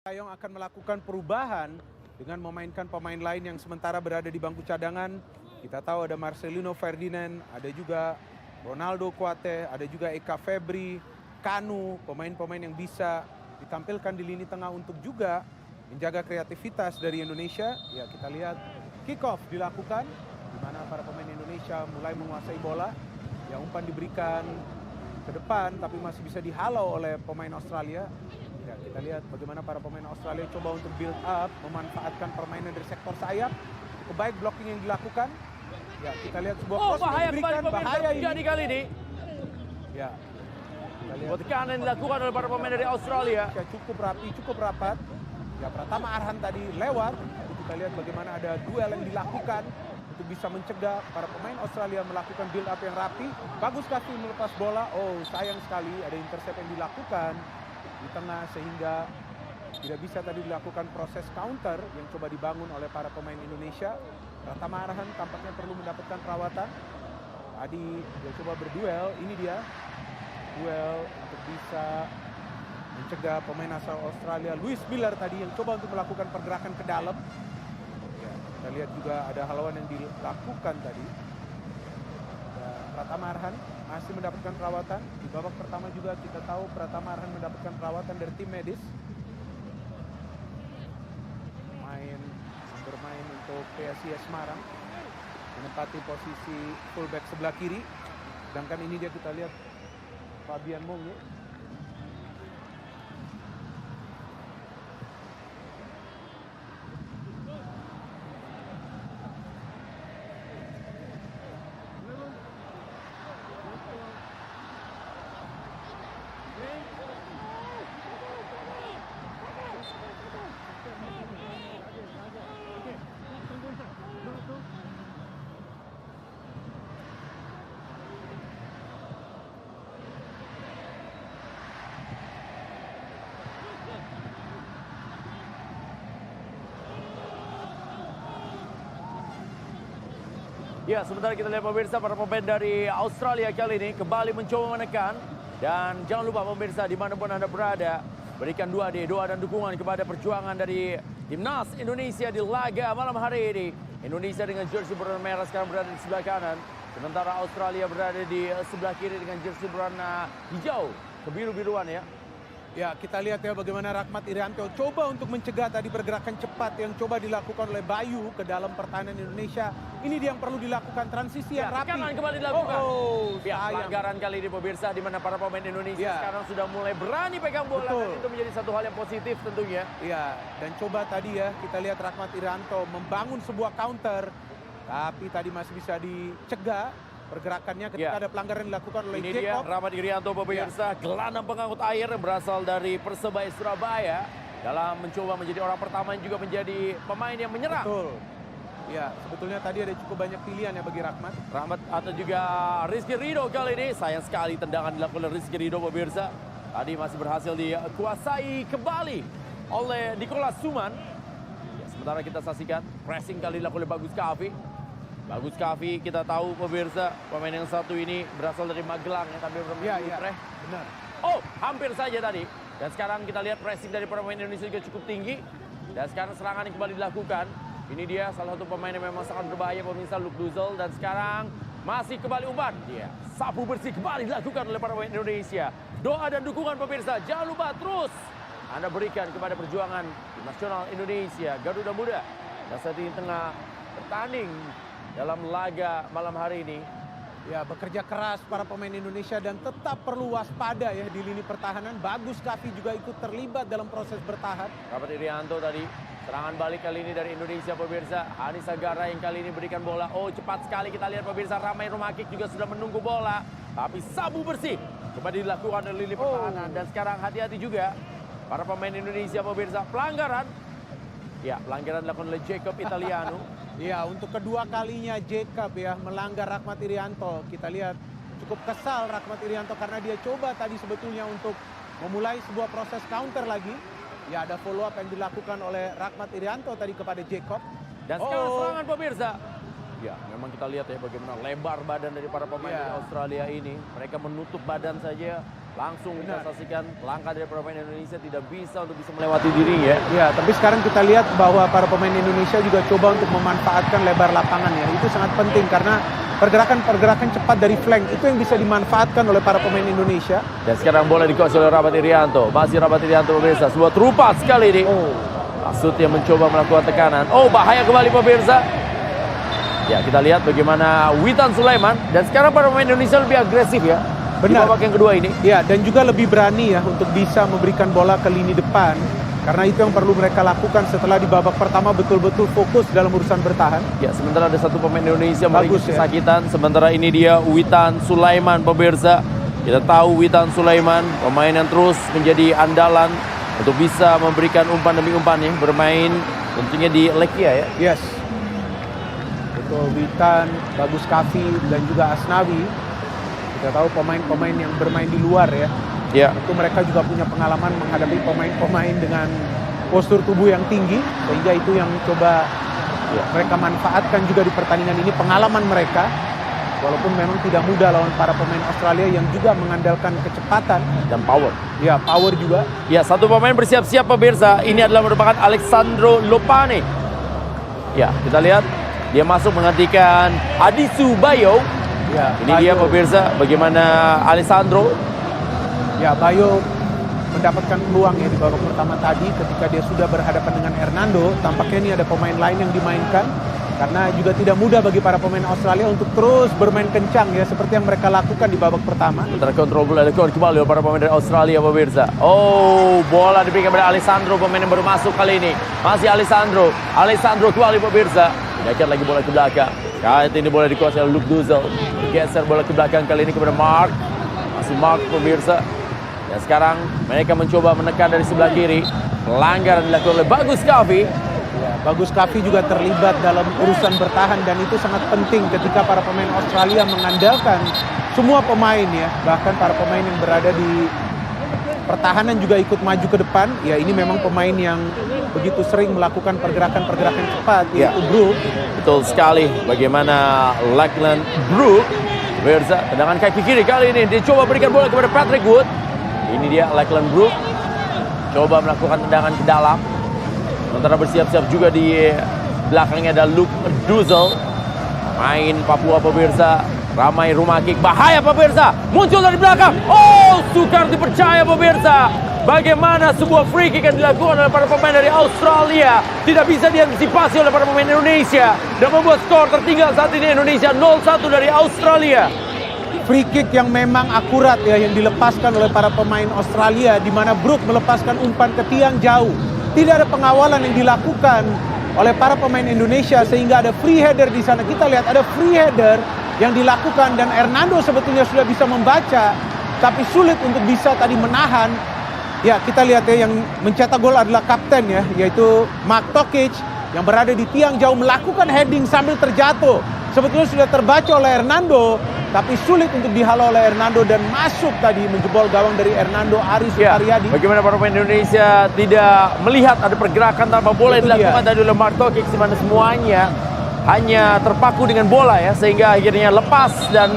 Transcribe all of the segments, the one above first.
Sintayong akan melakukan perubahan dengan memainkan pemain lain yang sementara berada di bangku cadangan. Kita tahu ada Marcelino Ferdinand, ada juga Ronaldo Kuate, ada juga Eka Febri, Kanu, pemain-pemain yang bisa ditampilkan di lini tengah untuk juga menjaga kreativitas dari Indonesia. Ya, kita lihat kick off dilakukan di mana para pemain Indonesia mulai menguasai bola. Ya, umpan diberikan ke depan tapi masih bisa dihalau oleh pemain Australia. Ya, kita lihat bagaimana para pemain Australia coba untuk build up, memanfaatkan permainan dari sektor sayap. Cukup baik blocking yang dilakukan. Ya, kita lihat sebuah cross bahaya yang diberikan, bahaya ini. Jadi kali ini. Ya, kita lihat. Tekanan yang dilakukan oleh para pemain dari Australia. Ya, cukup rapi, cukup rapat. Ya, Pratama Arhan tadi lewat. Kita lihat bagaimana ada duel yang dilakukan untuk bisa mencegah para pemain Australia melakukan build up yang rapi. Bagus Kavi melepas bola. Oh, sayang sekali ada intercept yang dilakukan di tengah sehingga tidak bisa tadi dilakukan proses counter yang coba dibangun oleh para pemain Indonesia. Pratama Arhan tampaknya perlu mendapatkan perawatan. Tadi dia coba berduel, ini dia duel untuk bisa mencegah pemain asal Australia Lewis Miller tadi yang coba untuk melakukan pergerakan ke dalam. Ya, kita lihat juga ada haluan yang dilakukan tadi. Pratama Arhan masih mendapatkan perawatan. Di babak pertama juga kita tahu Pratama Arhan mendapatkan perawatan dari tim medis. Bermain untuk PSIS Semarang. Menempati posisi fullback sebelah kiri. Sedangkan ini dia kita lihat Fabian Monge. Ya, sementara kita lihat pemirsa para pemain dari Australia kali ini kembali mencoba menekan. Dan jangan lupa pemirsa dimanapun Anda berada, berikan doa dan dukungan kepada perjuangan dari Timnas Indonesia di laga malam hari ini. Indonesia dengan jersey berwarna merah sekarang berada di sebelah kanan. Sementara Australia berada di sebelah kiri dengan jersey berwarna hijau, kebiru-biruan ya. Ya, kita lihat ya bagaimana Rahmat Irianto coba untuk mencegah tadi pergerakan cepat yang coba dilakukan oleh Bayu ke dalam pertahanan Indonesia. Ini dia yang perlu dilakukan, transisi yang rapi. Tekanan kembali dilakukan. Ya, pelanggaran kali ini pemirsa di mana para pemain Indonesia sekarang sudah mulai berani pegang bola. Betul. Dan itu menjadi satu hal yang positif tentunya. Ya, dan coba tadi ya kita lihat Rahmat Irianto membangun sebuah counter. Tapi tadi masih bisa dicegah pergerakannya ketika ada pelanggaran yang dilakukan oleh Ini Jacob. dia Rahmat Irianto pemirsa, gelandang pengangkut air yang berasal dari Persebaya Surabaya dalam mencoba menjadi orang pertama yang juga menjadi pemain yang menyerang. Betul. Ya, sebetulnya tadi ada cukup banyak pilihan ya bagi Rahmat. Rahmat atau juga Rizky Ridho kali ini. Sayang sekali tendangan dilakukan oleh Rizky Ridho pemirsa. Tadi masih berhasil dikuasai kembali oleh Nicholas Suman. Ya, sementara kita saksikan pressing kali dilakukan oleh Bagus Kavi. Bagus Kavi, kita tahu pemirsa pemain yang satu ini berasal dari Magelang ya, tapi bermain di Utrecht. Benar. Oh, hampir saja tadi. Dan sekarang kita lihat pressing dari pemain Indonesia juga cukup tinggi. Dan sekarang serangan yang kembali dilakukan. Ini dia salah satu pemain yang memang sangat berbahaya pemirsa, Luke Duzel. Dan sekarang masih kembali umpan. Dia sapu bersih kembali dilakukan oleh para pemain Indonesia. Doa dan dukungan pemirsa, jangan lupa terus Anda berikan kepada perjuangan tim nasional Indonesia, Garuda Muda. Dan saat ini tengah bertanding dalam laga malam hari ini. Ya, bekerja keras para pemain Indonesia dan tetap perlu waspada ya di lini pertahanan. Bagus Kavi juga ikut terlibat dalam proses bertahan. Rahmat Irianto tadi, serangan balik kali ini dari Indonesia pemirsa. Hanis Agara yang kali ini berikan bola. Oh, cepat sekali kita lihat pemirsa, Ramai Romakik juga sudah menunggu bola. Tapi sabu bersih kembali dilakukan oleh lini pertahanan. Dan sekarang hati-hati juga para pemain Indonesia pemirsa. Pelanggaran. Ya, pelanggaran dilakukan oleh Jacob Italiano. Ya, untuk kedua kalinya Jacob ya melanggar Rahmat Irianto. Kita lihat cukup kesal Rahmat Irianto karena dia coba tadi sebetulnya untuk memulai sebuah proses counter lagi. Ya, ada follow up yang dilakukan oleh Rahmat Irianto tadi kepada Jacob. Dan sekarang serangan pemirsa. Ya, memang kita lihat ya bagaimana lebar badan dari para pemain dari Australia ini. Mereka menutup badan saja, langsung kita saksikan langkah dari para pemain Indonesia tidak bisa untuk bisa melewati dirinya. Ya, tapi sekarang kita lihat bahwa para pemain Indonesia juga coba untuk memanfaatkan lebar lapangan ya. Itu sangat penting karena pergerakan-pergerakan cepat dari flank itu yang bisa dimanfaatkan oleh para pemain Indonesia. Dan sekarang bola dikuasai oleh Rabat Irianto. Masih Rabat Irianto pemirsa. Sebuah terupat sekali ini. Maksud yang mencoba melakukan tekanan. Oh, bahaya kembali pemirsa. Ya, kita lihat bagaimana Witan Sulaiman. Dan sekarang para pemain Indonesia lebih agresif ya. Benar. Di babak yang kedua ini. Ya, dan juga lebih berani ya untuk bisa memberikan bola ke lini depan. Karena itu yang perlu mereka lakukan setelah di babak pertama betul-betul fokus dalam urusan bertahan. Ya, sementara ada satu pemain Indonesia meringkus ya. kesakitan. Sementara ini dia Witan Sulaiman pemirsa. Kita tahu Witan Sulaiman pemain yang terus menjadi andalan untuk bisa memberikan umpan demi umpan ya. Bermain tentunya di Lekia ya. Yes. Betul, Witan, Bagus Kavi, dan juga Asnawi. Kita tahu pemain-pemain yang bermain di luar ya. Ya. Tentu mereka juga punya pengalaman menghadapi pemain-pemain dengan postur tubuh yang tinggi. Sehingga itu yang coba mereka manfaatkan juga di pertandingan ini, pengalaman mereka. Walaupun memang tidak mudah lawan para pemain Australia yang juga mengandalkan kecepatan. Dan power. Ya, power juga. Ya, satu pemain bersiap-siap pemirsa. Ini adalah merupakan Alessandro Lopane. Ya, kita lihat. Dia masuk menggantikan Adisu Bayo. Ya, ini Bayo. Dia pemirsa bagaimana Alessandro. Ya, Bayo mendapatkan peluang ya di babak pertama tadi ketika dia sudah berhadapan dengan Hernando. Tampaknya ini ada pemain lain yang dimainkan karena juga tidak mudah bagi para pemain Australia untuk terus bermain kencang ya seperti yang mereka lakukan di babak pertama. Sementara kontrol bola kembali oleh para pemain dari Australia pemirsa. Oh, bola diberikan kepada Alessandro, pemain yang baru masuk kali ini. Masih Alessandro kembali pemirsa. Diajar lagi bola ke belakang. Kali ini bola dikuasai oleh Luke Duzel. Geser bola ke belakang kali ini kepada Mark. Masih Mark pemirsa. Dan sekarang mereka mencoba menekan dari sebelah kiri. Pelanggaran dilakukan oleh Bagus Kavi. Ya, Bagus Kavi juga terlibat dalam urusan bertahan dan itu sangat penting ketika para pemain Australia mengandalkan semua pemain ya. Bahkan para pemain yang berada di pertahanan juga ikut maju ke depan. Ya, ini memang pemain yang begitu sering melakukan pergerakan-pergerakan cepat yaitu Brook. Betul sekali bagaimana Lachlan Brook. Berza, tendangan kaki kiri kali ini dia coba berikan bola kepada Patrick Wood. Ini dia Lachlan Brook coba melakukan tendangan ke dalam. Sementara bersiap-siap juga di belakangnya ada Luke Duzel. Main Papua pemirsa. Ramai rumah kick, bahaya pemirsa, muncul dari belakang. Oh, sukar dipercaya pemirsa. Bagaimana sebuah free kick yang dilakukan oleh para pemain dari Australia tidak bisa diantisipasi oleh para pemain Indonesia dan membuat skor tertinggal saat ini Indonesia 0-1 dari Australia. Free kick yang memang akurat ya yang dilepaskan oleh para pemain Australia di mana Brook melepaskan umpan ke tiang jauh. Tidak ada pengawalan yang dilakukan oleh para pemain Indonesia sehingga ada free header di sana. Kita lihat ada free header yang dilakukan dan Hernando sebetulnya sudah bisa membaca tapi sulit untuk bisa tadi menahan. Ya, kita lihat ya yang mencetak gol adalah kapten ya, yaitu Mark Tokic yang berada di tiang jauh melakukan heading sambil terjatuh. Sebetulnya sudah terbaca oleh Hernando tapi sulit untuk dihalau oleh Hernando dan masuk tadi menjebol gawang dari Hernando Ari Sukaryadi. Bagaimana para pemain Indonesia tidak melihat ada pergerakan tanpa bola yang dilakukan tadi oleh Mark Tokic di mana semuanya hanya terpaku dengan bola ya sehingga akhirnya lepas dan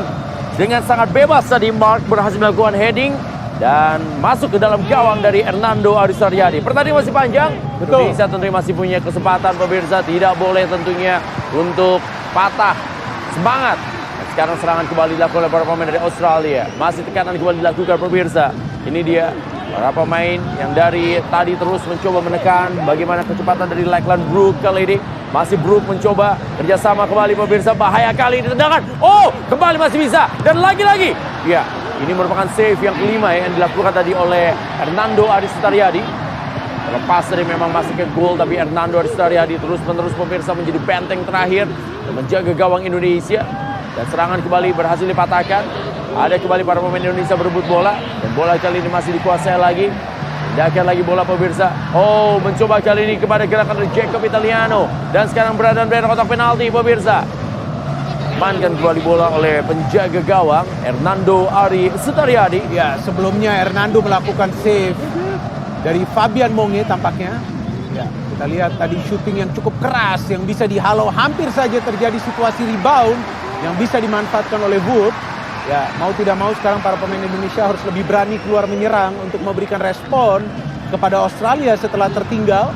dengan sangat bebas tadi Mark berhasil melakukan heading dan masuk ke dalam gawang dari Hernando Ari Sukaryadi. Pertandingan masih panjang. Betul. Indonesia tentunya masih punya kesempatan pemirsa, tidak boleh tentunya untuk patah semangat. Dan sekarang serangan kembali dilakukan oleh para pemain dari Australia. Masih tekanan kembali dilakukan pemirsa. Ini dia para pemain yang dari tadi terus mencoba menekan bagaimana kecepatan dari Lachlan Brook kali ini. Masih Brook mencoba kerjasama kembali pemirsa, bahaya kali ini tendangan. Oh, kembali masih bisa dan lagi-lagi. Ya, ini merupakan save yang kelima ya, yang dilakukan tadi oleh Hernando Ari Sukaryadi. Lepas dari memang masih ke gol tapi Hernando Ari Sukaryadi terus-menerus pemirsa menjadi benteng terakhir dan menjaga gawang Indonesia. Dan serangan kembali berhasil dipatahkan. Ada kembali para pemain Indonesia berebut bola dan bola kali ini masih dikuasai lagi. Pindahkan lagi bola pemirsa. Oh, mencoba kali ini kepada gerakan dari Jacob Italiano. Dan sekarang berada di kotak penalti pemirsa. Amankan kembali bola oleh penjaga gawang Hernando Ari Sukaryadi. Ya, sebelumnya Hernando melakukan save dari Fabian Monge tampaknya. Ya, kita lihat tadi syuting yang cukup keras yang bisa dihalau, hampir saja terjadi situasi rebound yang bisa dimanfaatkan oleh Wood. Ya, mau tidak mau sekarang para pemain Indonesia harus lebih berani keluar menyerang untuk memberikan respon kepada Australia setelah tertinggal.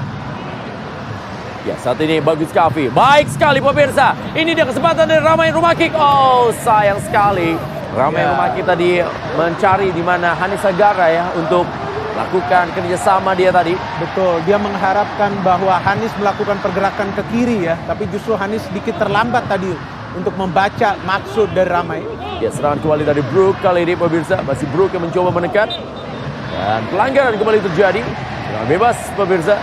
Ya, saat ini bagus Kavi. Baik sekali pemirsa. Ini dia kesempatan dari Ramai Rumakik. Oh, sayang sekali. Ramai Rumakik tadi mencari di mana Hanis Sagara ya untuk lakukan kerjasama dia tadi. Betul, dia mengharapkan bahwa Hanis melakukan pergerakan ke kiri ya. Tapi justru Hanis sedikit terlambat tadi untuk membaca maksud dari Ramai. Ya, serangan kembali dari Brook kali ini pemirsa. Masih Brook yang mencoba mendekat. Dan pelanggaran kembali terjadi. Dengan bebas pemirsa.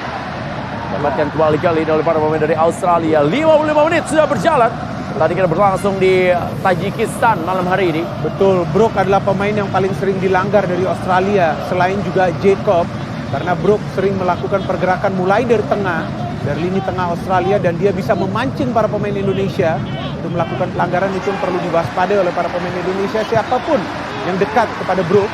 Dapatkan kembali kali ini oleh para pemain dari Australia. 55 menit sudah berjalan. Pertandingan berlangsung di Tajikistan malam hari ini. Betul, Brook adalah pemain yang paling sering dilanggar dari Australia. Selain juga Jacob. Karena Brook sering melakukan pergerakan mulai dari tengah. Dari lini tengah Australia. Dan dia bisa memancing para pemain Indonesia. Untuk melakukan pelanggaran itu perlu diwaspadai oleh para pemain Indonesia. Siapapun yang dekat kepada Brook.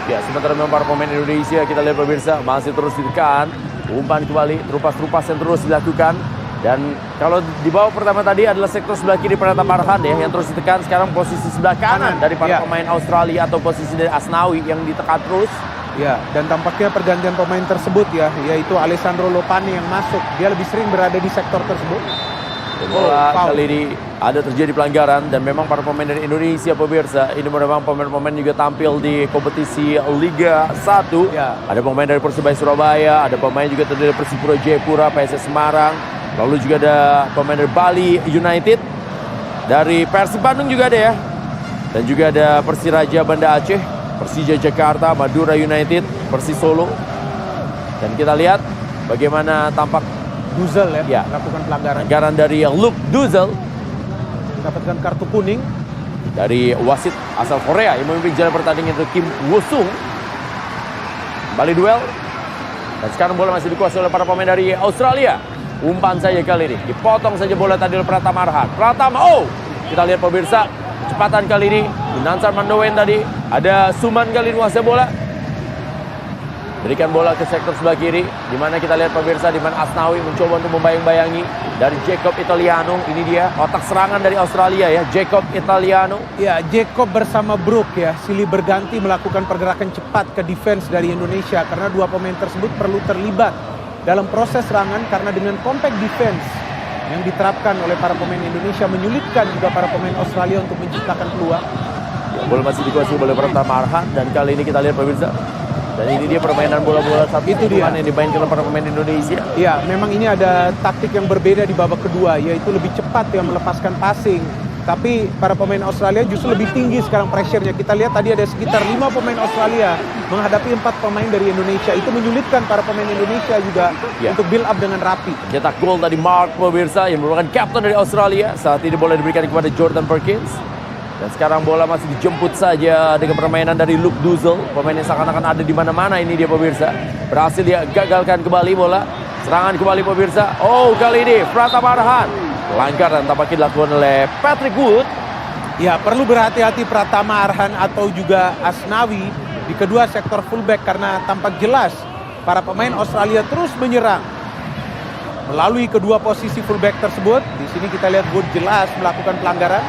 Ya, sementara memang para pemain Indonesia kita lihat pemirsa masih terus ditekan. Umpan kembali, terupas-terupas yang terus dilakukan. Dan kalau di bawah pertama tadi adalah sektor sebelah kiri Pratama Arhan ya, yang terus ditekan. Sekarang posisi sebelah kanan dari para pemain Australia atau posisi dari Asnawi yang ditekan terus. Ya, dan tampaknya pergantian pemain tersebut ya, yaitu Alessandro Lopane yang masuk. Dia lebih sering berada di sektor tersebut. Kali ini ada terjadi pelanggaran dan memang para pemain dari Indonesia pemirsa ini memang pemain-pemain juga tampil di kompetisi Liga 1. Ya. Ada pemain dari Persebaya Surabaya, ada pemain juga dari Persipura Jayapura, PSS Semarang, lalu juga ada pemain dari Bali United, dari Persib Bandung juga ada ya, dan juga ada Persiraja Banda Aceh, Persija Jakarta, Madura United, Persis Solo. Dan kita lihat bagaimana tampak Duzel ya, melakukan pelanggaran. Pelanggaran dari Luke Duzel. Mendapatkan kartu kuning. Dari wasit asal Korea yang memimpin jalan pertandingan itu Kim Woo-sung. Kembali duel. Dan sekarang bola masih dikuasai oleh para pemain dari Australia. Umpan saja kali ini. Dipotong saja bola tadi oleh Pratama Arhan. Pratama, kita lihat pemirsa. Kecepatan kali ini. Nansar Mandowen tadi. Ada Suman kali ini menguasai bola. Berikan bola ke sektor sebelah kiri, di mana kita lihat pemirsa, di mana Asnawi mencoba untuk membayang-bayangi dari Jacob Italiano. Ini dia otak serangan dari Australia ya, Jacob Italiano. Ya, Jacob bersama Brook ya, silih berganti melakukan pergerakan cepat ke defense dari Indonesia. Karena dua pemain tersebut perlu terlibat dalam proses serangan, karena dengan compact defense yang diterapkan oleh para pemain Indonesia menyulitkan juga para pemain Australia untuk menciptakan peluang. Ya, bola masih dikuasai oleh Pratama Arhan, dan kali ini kita lihat pemirsa. Dan ini dia permainan bola-bola satu itu dia yang dimainkan oleh para pemain Indonesia. Ya, memang ini ada taktik yang berbeda di babak kedua, yaitu lebih cepat ya melepaskan passing. Tapi para pemain Australia justru lebih tinggi sekarang pressure-nya. Kita lihat tadi ada sekitar 5 pemain Australia menghadapi 4 pemain dari Indonesia. Itu menyulitkan para pemain Indonesia juga untuk build up dengan rapi. Cetak gol tadi Mark pemirsa yang merupakan kapten dari Australia. Saat ini bola diberikan kepada Jordan Perkins. Dan sekarang bola masih dijemput saja dengan permainan dari Luke Duzel. Pemain yang seakan-akan ada di mana-mana ini dia pemirsa. Berhasil dia gagalkan kembali bola. Serangan kembali pemirsa. Kali ini Pratama Arhan. Pelanggaran tampaknya dilakukan oleh Patrick Wood. Ya, perlu berhati-hati Pratama Arhan atau juga Asnawi di kedua sektor fullback, karena tampak jelas para pemain Australia terus menyerang melalui kedua posisi fullback tersebut. Di sini kita lihat Wood jelas melakukan pelanggaran.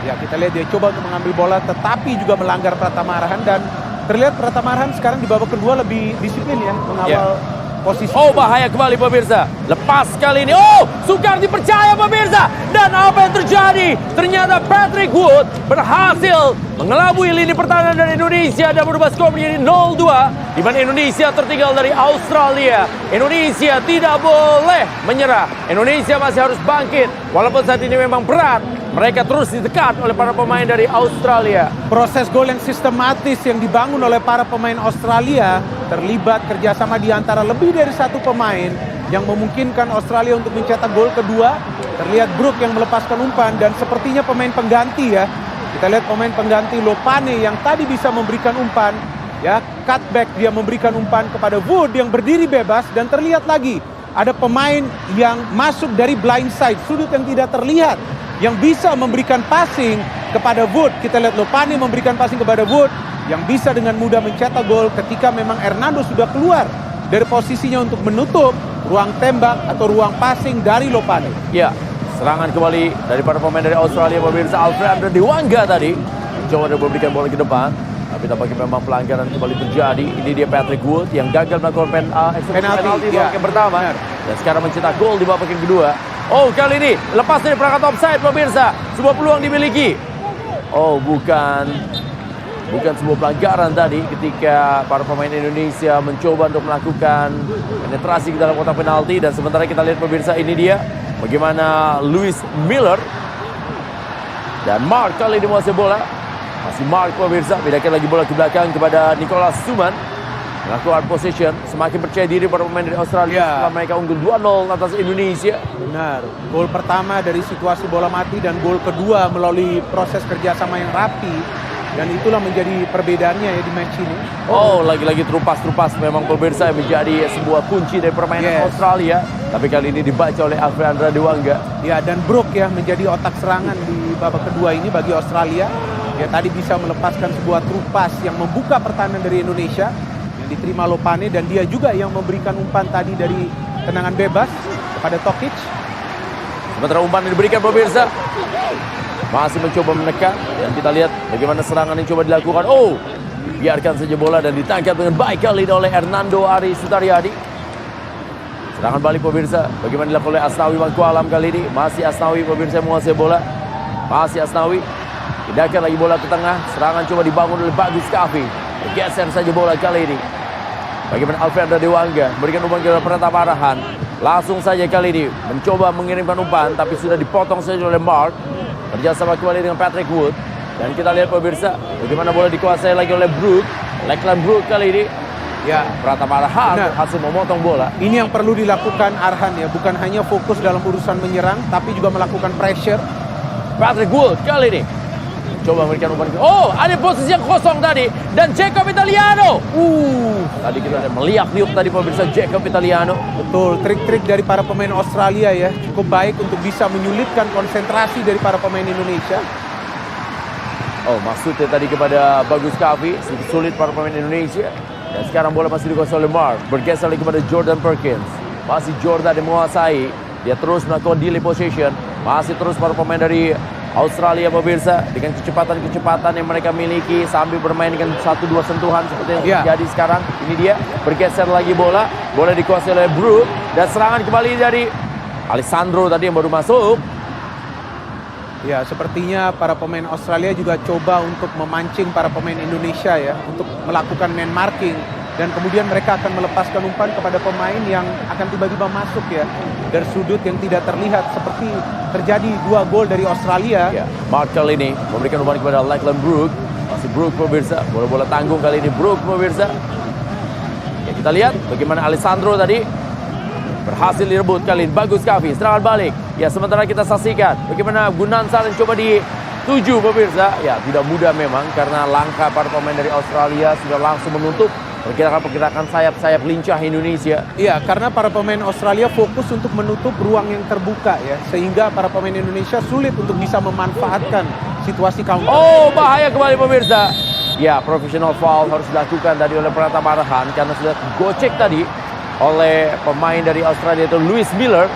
Ya, kita lihat dia coba untuk mengambil bola tetapi juga melanggar Pratama Arhan, dan terlihat Pratama Arhan sekarang di babak kedua lebih disiplin ya mengawal posisi. Bahaya kembali pemirsa. Lepas kali ini. Sukar dipercaya pemirsa. Dan apa yang terjadi? Ternyata Patrick Wood berhasil mengelabui lini pertahanan dari Indonesia dan merubah skor menjadi 0-2. Di mana Indonesia tertinggal dari Australia. Indonesia tidak boleh menyerah. Indonesia masih harus bangkit. Walaupun saat ini memang berat. Mereka terus ditekan oleh para pemain dari Australia. Proses gol yang sistematis yang dibangun oleh para pemain Australia terlibat kerjasama di antara lebih dari satu pemain yang memungkinkan Australia untuk mencetak gol kedua. Terlihat Brook yang melepaskan umpan dan sepertinya pemain pengganti ya. Kita lihat pemain pengganti Lopane yang tadi bisa memberikan umpan. Ya, cutback dia memberikan umpan kepada Wood yang berdiri bebas, dan terlihat lagi ada pemain yang masuk dari blind side, sudut yang tidak terlihat, yang bisa memberikan passing kepada Wood. Kita lihat Lopane memberikan passing kepada Wood yang bisa dengan mudah mencetak gol ketika memang Hernando sudah keluar dari posisinya untuk menutup ruang tembak atau ruang passing dari Lopane. Ya, serangan kembali dari para pemain dari Australia pemirsa. Alfredo Dewanga tadi coba memberikan bola ke depan, tapi tampaknya memang pelanggaran kembali terjadi. Ini dia Patrick Wood yang gagal melakukan penalti di babak yang pertama. Dan sekarang mencetak gol di babak yang kedua. Oh, kali ini lepas dari perangkat offside pemirsa. Sebuah peluang dimiliki. Oh, bukan sebuah pelanggaran tadi ketika para pemain Indonesia mencoba untuk melakukan penetrasi ke dalam kotak penalti. Dan sementara kita lihat pemirsa, ini dia bagaimana Lewis Miller dan Mark kali ini menguasai bola. Masih Mark pemirsa, bedakan lagi bola ke belakang kepada Nicholas Suman. Melakukan possession, semakin percaya diri para pemain dari Australia setelah mereka unggul 2-0 atas Indonesia. Benar, gol pertama dari situasi bola mati dan gol kedua melalui proses kerjasama yang rapi. Dan itulah menjadi perbedaannya ya di match ini. Oh, lagi-lagi terupas memang pemirsa yang menjadi sebuah kunci dari permainan Australia. Tapi kali ini dibaca oleh Alfredo Dewanga. Ya, dan Brook ya menjadi otak serangan di babak kedua ini bagi Australia. Ya, tadi bisa melepaskan sebuah terupas yang membuka pertahanan dari Indonesia. Diterima Lopane dan dia juga yang memberikan umpan tadi dari tendangan bebas kepada Tokic. Sementara umpan yang diberikan pemirsa masih mencoba menekan dan kita lihat bagaimana serangan yang coba dilakukan. Oh, biarkan saja bola dan ditangkap dengan baik kali ini oleh Hernando Ari Sutaryadi. Serangan balik pemirsa, bagaimana dilakukan oleh Asnawi Mangku Alam kali ini. Masih Asnawi pemirsa menguasai bola. Masih Asnawi. Pindahkan lagi bola ke tengah. Serangan coba dibangun oleh Bagus Kavi. Geser saja bola kali ini. Bagaimana Alfredo Dewanga memberikan umpan ke Pratama Arhan. Langsung saja kali ini mencoba mengirimkan umpan, tapi sudah dipotong saja oleh Mark. Kerjasama kembali dengan Patrick Wood. Dan kita lihat pemirsa bagaimana bola dikuasai lagi oleh Brook. Lachlan Brook kali ini. Ya, Pratama Arhan berhasil memotong bola. Ini yang perlu dilakukan Arhan ya, bukan hanya fokus dalam urusan menyerang, tapi juga melakukan pressure. Patrick Wood kali ini coba memberikan umpan. Oh, ada posisi yang kosong tadi dan Jacob Italiano. Tadi kita ada melihat tadi pemirsa Jacob Italiano. Betul, trik-trik dari para pemain Australia ya cukup baik untuk bisa menyulitkan konsentrasi dari para pemain Indonesia. Oh, maksudnya tadi kepada Bagus Kavi, sedikit sulit para pemain Indonesia. Dan sekarang bola masih dikuasai oleh Mark, bergeser lagi kepada Jordan Perkins. Masih Jordan yang menguasai, dia terus melakukan delay possession. Masih terus para pemain dari Australia pemirsa dengan kecepatan-kecepatan yang mereka miliki sambil bermain dengan 1-2 sentuhan seperti yang terjadi sekarang. Ini dia bergeser lagi bola dikuasai oleh Brook dan serangan kembali dari Alessandro tadi yang baru masuk. Ya, sepertinya para pemain Australia juga coba untuk memancing para pemain Indonesia ya untuk melakukan man marking. Dan kemudian mereka akan melepaskan umpan kepada pemain yang akan tiba-tiba masuk ya dari sudut yang tidak terlihat seperti terjadi 2 gol dari Australia. Ya, Mark kali ini memberikan umpan kepada Lachlan Brook. Masih Brook pemirsa, bola-bola tanggung kali ini Brook pemirsa. Ya, kita lihat bagaimana Alessandro tadi berhasil direbut kali ini. Bagus Kavi, serangan balik. Ya, sementara kita saksikan bagaimana Gunansar yang coba dituju pemirsa. Ya, tidak mudah memang karena langkah para pemain dari Australia sudah langsung menutup pergerakan sayap-sayap lincah Indonesia. Iya, karena para pemain Australia fokus untuk menutup ruang yang terbuka ya, sehingga para pemain Indonesia sulit untuk bisa memanfaatkan situasi counter. Oh, bahaya kembali pemirsa. Ya, professional foul harus dilakukan tadi oleh Pratama Arhan karena sudah gocek tadi oleh pemain dari Australia itu Lewis Miller.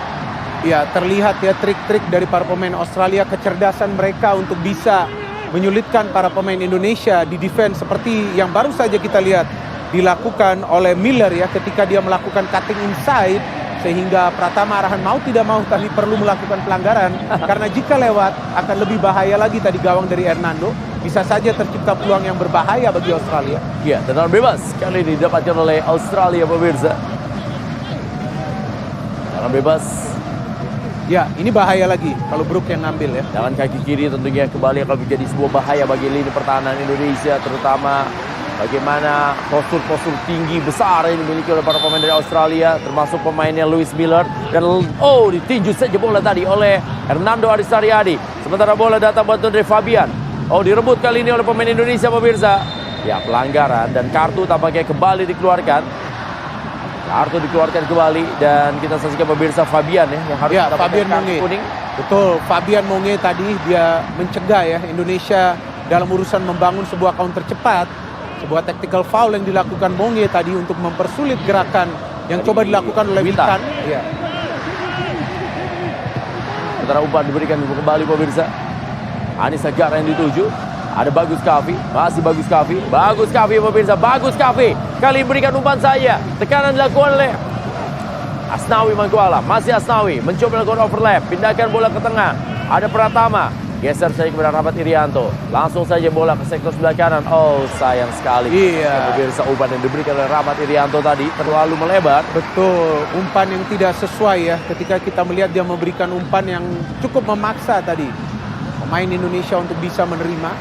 Ya, terlihat ya trik-trik dari para pemain Australia, kecerdasan mereka untuk bisa menyulitkan para pemain Indonesia di defense seperti yang baru saja kita lihat dilakukan oleh Miller ya ketika dia melakukan cutting inside, sehingga Pratama Arhan mau tidak mau tadi perlu melakukan pelanggaran karena jika lewat akan lebih bahaya lagi tadi gawang dari Hernando, bisa saja tercipta peluang yang berbahaya bagi Australia. Ya, tendangan bebas kali ini didapatkan oleh Australia pemirsa. Tendangan bebas. Ya, ini bahaya lagi kalau Brook yang ngambil ya. Dengan kaki kiri tentunya kembali akan menjadi sebuah bahaya bagi lini pertahanan Indonesia, terutama bagaimana postur-postur tinggi besar yang dimiliki oleh para pemain dari Australia, termasuk pemainnya Lewis Miller. Dan ditinju saja bola tadi oleh Hernando Ari Sutaryadi. Sementara bola datang bantuan dari Fabian. Oh, direbut kali ini oleh pemain Indonesia pemirsa. Ya, pelanggaran dan kartu tampaknya kembali dikeluarkan. Kartu dikeluarkan kembali dan kita saksikan pemirsa Fabian ya yang harus Fabian Monge. Kuning. Betul, Fabian Monge tadi dia mencegah ya Indonesia dalam urusan membangun sebuah counter cepat. Sebuah tactical foul yang dilakukan Monge tadi untuk mempersulit gerakan yang coba dilakukan oleh Witan. Witan. Iya. Sementara umpan diberikan kembali pemirsa. Anis Agara yang dituju. Ada Bagus Kavi, masih Bagus Kavi. Bagus Kavi pemirsa, Bagus Kavi. Kali berikan umpan saja. Tekanan dilakukan oleh Asnawi Mangkualam. Masih Asnawi mencoba melakukan overlap. Pindahkan bola ke tengah. Ada Pratama. Geser saja kepada Rahmat Irianto. Langsung saja bola ke sektor sebelah kanan. Oh, sayang sekali. Iya. Pemirsa, umpan yang diberikan oleh Rahmat Irianto tadi terlalu melebar. Betul, umpan yang tidak sesuai ya. Ketika kita melihat dia memberikan umpan yang cukup memaksa tadi. Pemain Indonesia untuk bisa menerima.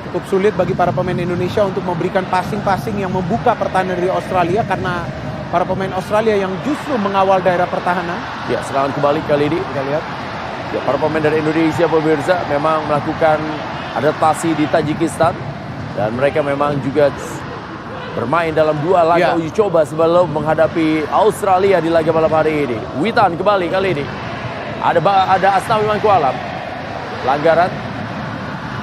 Cukup sulit bagi para pemain Indonesia untuk memberikan passing-passing yang membuka pertahanan dari Australia. Karena para pemain Australia yang justru mengawal daerah pertahanan. Ya, serangan kembali kali ini. Kita lihat. Ya, para pemain dari Indonesia pemirsa memang melakukan adaptasi di Tajikistan. Dan mereka memang juga bermain dalam 2 laga uji coba sebelum menghadapi Australia di laga malam hari ini. Witan kembali kali ini. Ada Asnawi Mangkualam. Pelanggaran.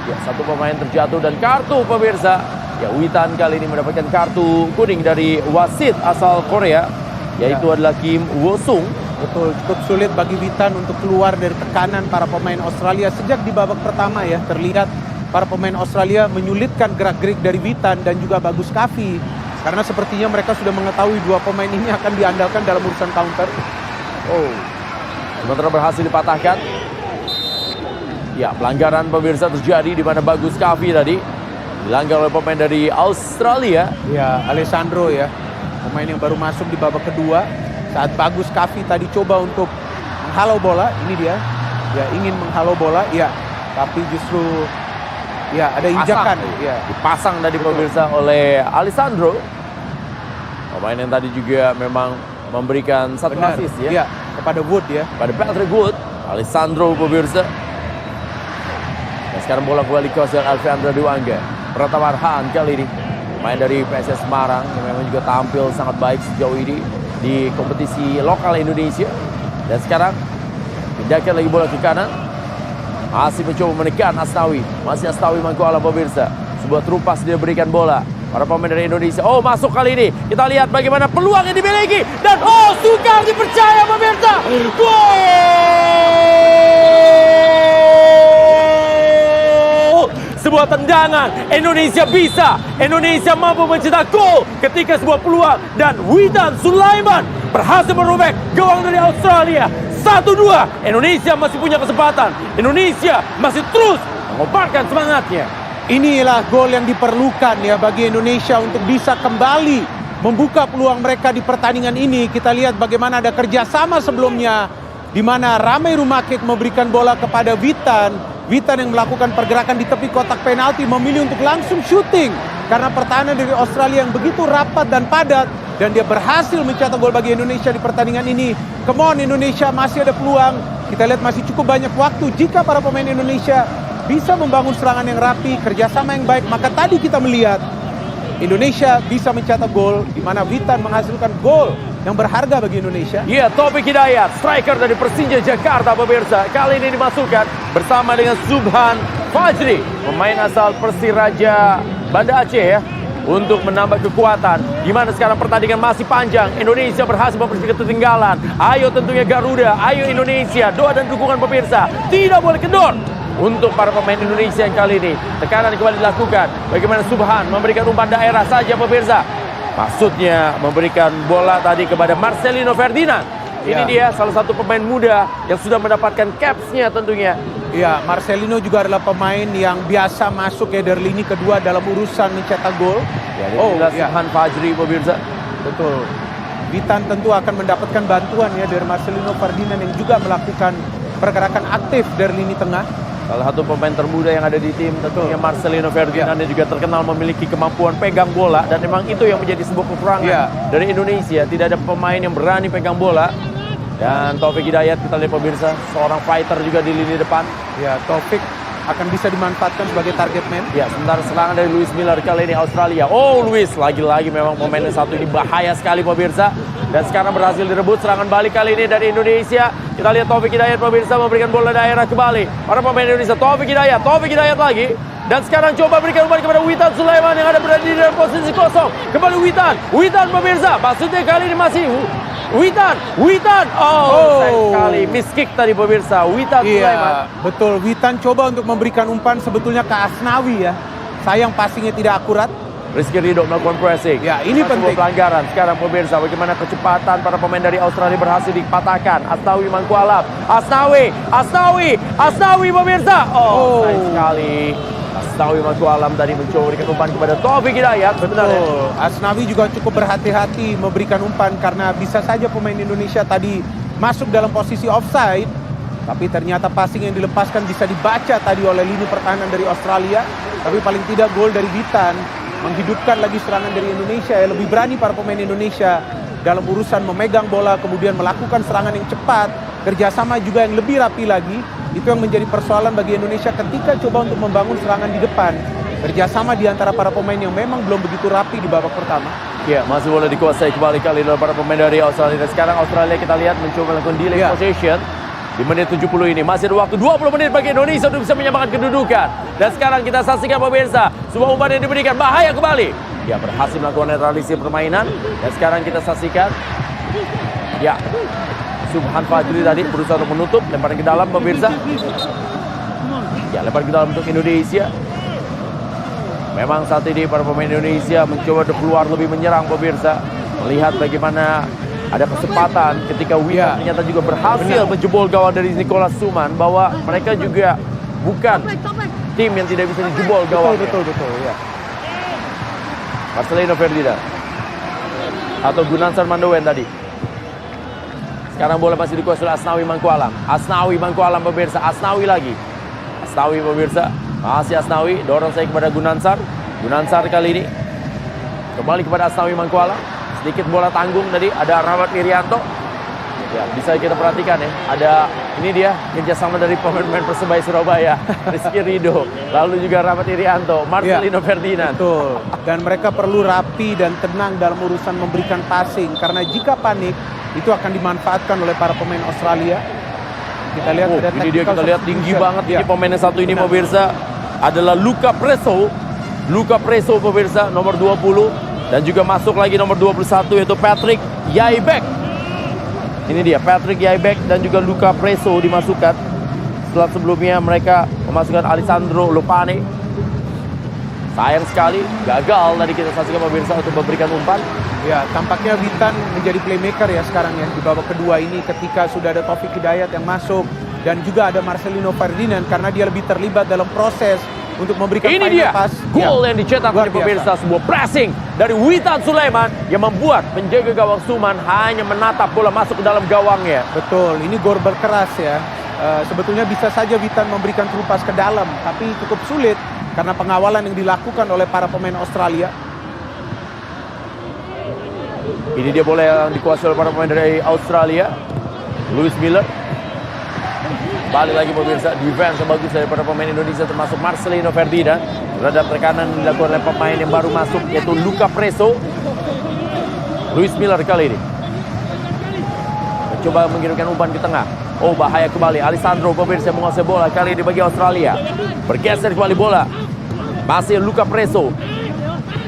Ya, satu pemain terjatuh dan kartu pemirsa. Ya, Witan kali ini mendapatkan kartu kuning dari wasit asal Korea. Yaitu adalah Kim Woo-sung. Betul, cukup sulit bagi Witan untuk keluar dari tekanan para pemain Australia. Sejak di babak pertama ya, terlihat para pemain Australia menyulitkan gerak-gerik dari Witan dan juga Bagus Kavi. Karena sepertinya mereka sudah mengetahui 2 pemain ini akan diandalkan dalam urusan counter. Oh, sementara berhasil dipatahkan. Ya, pelanggaran pemirsa terjadi di mana Bagus Kavi tadi dilanggar oleh pemain dari Australia. Ya, Alessandro ya, pemain yang baru masuk di babak kedua. Saat Bagus Kavi tadi coba untuk menghalau bola, ini dia. Ya, ingin menghalau bola, ya. Tapi justru ya ada injakan. Ya. Dipasang tadi pemirsa oleh Alessandro. Pemain yang tadi juga memang memberikan satu assist ya. Ya, kepada Wood ya. Pada Patrick Wood, Alessandro pemirsa. Dan sekarang bola kembali ke Alfreandra Dewangga. Pratama Arhan kali ini. Pemain dari PSS Semarang yang memang juga tampil sangat baik sejauh ini di kompetisi lokal Indonesia. Dan sekarang pindahkan lagi bola ke kanan. Masih mencoba menekan Asnawi. Masih Asnawi Mangkualam pemirsa. Sebuah terupas dia berikan bola. Para pemain dari Indonesia. Oh, masuk kali ini. Kita lihat bagaimana peluang yang dimiliki. Dan oh, sukar dipercaya pemirsa. Gol! Sebuah tendangan. Indonesia bisa. Indonesia mampu mencetak gol ketika sebuah peluang. Dan Witan Sulaiman berhasil merobek gawang dari Australia. 1-2. Indonesia masih punya kesempatan. Indonesia masih terus mengobarkan semangatnya. Inilah gol yang diperlukan ya bagi Indonesia untuk bisa kembali membuka peluang mereka di pertandingan ini. Kita lihat bagaimana ada kerjasama sebelumnya di mana Ramai Rumakik memberikan bola kepada Witan. Witan yang melakukan pergerakan di tepi kotak penalti memilih untuk langsung syuting karena pertahanan dari Australia yang begitu rapat dan padat. Dan dia berhasil mencetak gol bagi Indonesia di pertandingan ini. Come on Indonesia, masih ada peluang. Kita lihat masih cukup banyak waktu. Jika para pemain Indonesia bisa membangun serangan yang rapi, kerjasama yang baik, maka tadi kita melihat Indonesia bisa mencetak gol, di mana Witan menghasilkan gol yang berharga bagi Indonesia. Iya, Taufik Hidayat, striker dari Persija Jakarta pemirsa. Kali ini dimasukkan bersama dengan Subhan Fajri, pemain asal Persiraja Banda Aceh ya. Untuk menambah kekuatan. Gimana sekarang pertandingan masih panjang. Indonesia berhasil membersihkan ketinggalan. Ayo tentunya Garuda. Ayo Indonesia. Doa dan dukungan pemirsa. Tidak boleh kendor. Untuk para pemain Indonesia yang kali ini. Tekanan kembali dilakukan. Bagaimana Subhan memberikan umpan daerah saja pemirsa. Maksudnya memberikan bola tadi kepada Marcelino Ferdinand. Ini dia salah satu pemain muda yang sudah mendapatkan capsnya tentunya. Ya, Marcelino juga adalah pemain yang biasa masuk ya dari lini kedua dalam urusan mencetak gol. Ya, Subhan Fajri pemirsa. Betul. Witan tentu akan mendapatkan bantuan ya dari Marcelino Ferdinand yang juga melakukan pergerakan aktif dari lini tengah. Salah satu pemain termuda yang ada di tim tentunya Marcelino Ferdinand yang juga terkenal memiliki kemampuan pegang bola. Dan memang itu yang menjadi sebuah kekurangan dari Indonesia. Tidak ada pemain yang berani pegang bola. Dan Taufik Hidayat kita lihat pemirsa, seorang fighter juga di lini depan. Ya, Taufik akan bisa dimanfaatkan sebagai target man. Ya, sementara serangan dari Luis Miller kali ini Australia. Oh, Luis lagi-lagi memang pemain satu ini bahaya sekali pemirsa. Dan sekarang berhasil direbut serangan balik kali ini dari Indonesia. Kita lihat Taufik Hidayat pemirsa memberikan bola daerah kembali. Para pemain Indonesia, Taufik Hidayat lagi. Dan sekarang coba berikan umpan kepada Witan Sulaiman yang ada berada di dalam posisi kosong. Kembali Witan pemirsa. Maksudnya kali ini masih Witan. Oh, sayang sekali. Miss kick tadi pemirsa. Witan Sulaiman. Betul. Witan coba untuk memberikan umpan sebetulnya ke Asnawi ya. Sayang passingnya tidak akurat. Rizky Ridho melakukan pressing. Ya, ini penting. Pelanggaran. Sekarang pemirsa, bagaimana kecepatan para pemain dari Australia berhasil dipatahkan. Asnawi Mangkualam. Asnawi pemirsa. Oh, sayang sekali. Asnawi Mangkualam tadi mencoba berikan umpan kepada Taufik Hidayat. Sebenarnya Asnawi juga cukup berhati-hati memberikan umpan karena bisa saja pemain Indonesia tadi masuk dalam posisi offside. Tapi ternyata passing yang dilepaskan bisa dibaca tadi oleh lini pertahanan dari Australia. Tapi paling tidak gol dari Witan menghidupkan lagi serangan dari Indonesia. Lebih berani para pemain Indonesia dalam urusan memegang bola, kemudian melakukan serangan yang cepat, kerjasama juga yang lebih rapi lagi. Itu yang menjadi persoalan bagi Indonesia ketika coba untuk membangun serangan di depan. Kerjasama di antara para pemain yang memang belum begitu rapi di babak pertama. Ya, masih boleh dikuasai kembali kali oleh para pemain dari Australia. Dan sekarang Australia kita lihat mencoba melakukan delay possession. Di menit 70 ini masih ada waktu 20 menit bagi Indonesia untuk bisa menyamakan kedudukan. Dan sekarang kita saksikan pemirsa, sebuah umpan yang diberikan bahaya kembali. Ya, berhasil melakukan netralisir permainan. Dan sekarang kita saksikan, ya, Subhan Fajri tadi berusaha untuk menutup, lemparan ke dalam pemirsa. Ya, lemparan ke dalam untuk Indonesia. Memang saat ini para pemain Indonesia mencoba untuk keluar lebih menyerang pemirsa. Melihat bagaimana ada kesempatan ketika Witan ternyata juga berhasil menjebol gawang dari Nicholas Suman, bahwa mereka juga bukan tim yang tidak bisa dijebol gawang. Betul ya. Marcelino Ferdinand atau Gunansar Mandowen tadi. Sekarang bola masih dikuasai oleh Asnawi Mangkualam pemirsa. Asnawi pemirsa. Masih Asnawi, dorong saya kepada Gunansar kali ini. Kembali kepada Asnawi Mangkualam. Sedikit bola tanggung tadi, ada Rahmat Irianto. Ya, bisa kita perhatikan ya. Ada, ini dia kerjasama dari pemain-pemain Persebaya Surabaya. Rizky Ridho, lalu juga Rahmat Irianto, Marcelino Ferdinand. Betul, dan mereka perlu rapi dan tenang dalam urusan memberikan passing. Karena jika panik, itu akan dimanfaatkan oleh para pemain Australia. Kita lihat ada ini dia, kita lihat tinggi banget ini pemain yang satu ini pemirsa. Adalah Luca Preso pemirsa, nomor 20. Dan juga masuk lagi nomor 21 yaitu Patrick Yaibek. Ini dia Patrick Yaibek dan juga Luca Preso dimasukkan. Setelah sebelumnya mereka memasukkan Alessandro Lopane. Sayang sekali gagal tadi kita saksikan pemirsa untuk memberikan umpan. Ya, tampaknya Witan menjadi playmaker ya sekarang ya di babak kedua ini ketika sudah ada Taufik Hidayat yang masuk dan juga ada Marcelino Ferdinand karena dia lebih terlibat dalam proses untuk memberikan ini dia pass. Gol yang dicetak oleh pemirsa, sebuah pressing dari Witan Sulaiman yang membuat penjaga gawang Suman hanya menatap bola masuk ke dalam gawangnya. Betul, ini gol berkeras ya. Sebetulnya bisa saja Witan memberikan true pass ke dalam, tapi cukup sulit karena pengawalan yang dilakukan oleh para pemain Australia. Ini dia bola yang dikuasai oleh para pemain dari Australia. Lewis Miller. Balik lagi pemirsa, defense yang bagus dari para pemain Indonesia termasuk Marcelino Ferdinand. Terhadap tekanan yang dilakukan oleh pemain yang baru masuk yaitu Luca Preso. Lewis Miller kali ini mencoba mengirimkan umpan ke tengah. Oh, bahaya kembali. Alessandro pemirsa menguasai bola kali ini bagi Australia. Bergeser kembali bola. Masih Luca Preso.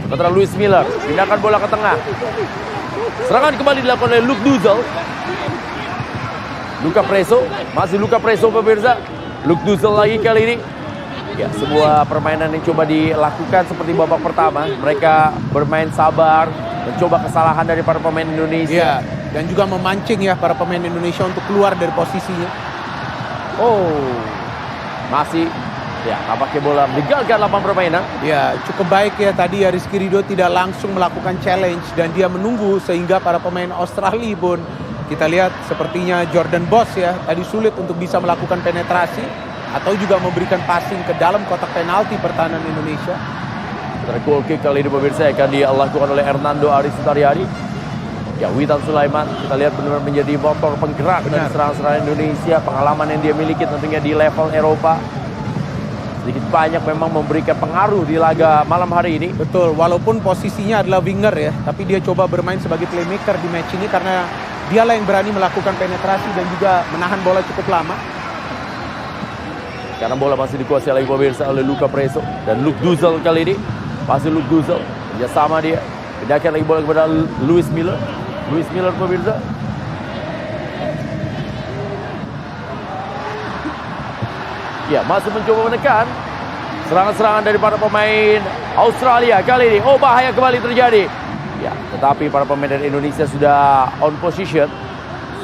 Sementara Lewis Miller pindahkan bola ke tengah. Serangan kembali dilakukan oleh Luke Duzel. Luca Preso, masih Luca Preso pemirsa. Luke Duzel lagi kali ini. Ya, sebuah permainan yang coba dilakukan seperti babak pertama. Mereka bermain sabar, mencoba kesalahan dari para pemain Indonesia. Ya, dan juga memancing ya para pemain Indonesia untuk keluar dari posisinya. Oh, masih ya tampaknya bola meninggalkan lapangan permainan. Ya, cukup baik ya tadi ya Rizky Ridho tidak langsung melakukan challenge dan dia menunggu sehingga para pemain Australia pun kita lihat sepertinya Jordan Boss ya tadi sulit untuk bisa melakukan penetrasi atau juga memberikan passing ke dalam kotak penalti pertahanan Indonesia. Goal kick kali ini pemirsa akan dilakukan oleh Hernando Ari Sutariari. Ya, Witan Sulaiman kita lihat benar-benar menjadi motor penggerak dari serangan-serangan Indonesia. Pengalaman yang dia miliki tentunya di level Eropa sedikit banyak memang memberikan pengaruh di laga malam hari ini. Betul, walaupun posisinya adalah winger ya, tapi dia coba bermain sebagai playmaker di match ini karena dialah yang berani melakukan penetrasi dan juga menahan bola cukup lama. Sekarang bola masih dikuasai lagi pemirsa oleh Luka Preso dan Luke Duzel kali ini. Masih Luke Duzel, kerjasama dia. Pindahkan lagi bola kepada Lewis Miller. Lewis Miller pemirsa. Ya, masih mencoba menekan. Serangan-serangan dari para pemain Australia kali ini. Oh, bahaya kembali terjadi. Ya, tetapi para pemain dari Indonesia sudah on position.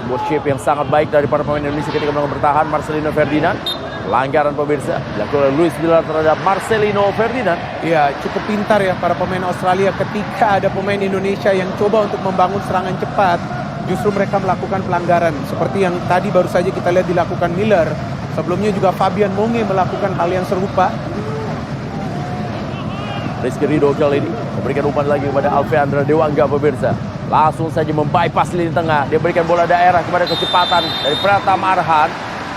Sebuah shape yang sangat baik dari para pemain Indonesia ketika melakukan bertahan. Marcelino Ferdinand. Pelanggaran pemirsa dilakukan oleh Luis Miller terhadap Marcelino Ferdinand. Ya, cukup pintar ya para pemain Australia ketika ada pemain Indonesia yang coba untuk membangun serangan cepat. Justru mereka melakukan pelanggaran. Seperti yang tadi baru saja kita lihat dilakukan Miller. Sebelumnya juga Fabian Monge melakukan hal yang serupa. Rizky Ridho kali ini memberikan umpan lagi kepada Alfeandra Dewangga pemirsa. Langsung saja membypass lini tengah. Dia berikan bola daerah kepada kecepatan dari Pratama Arhan.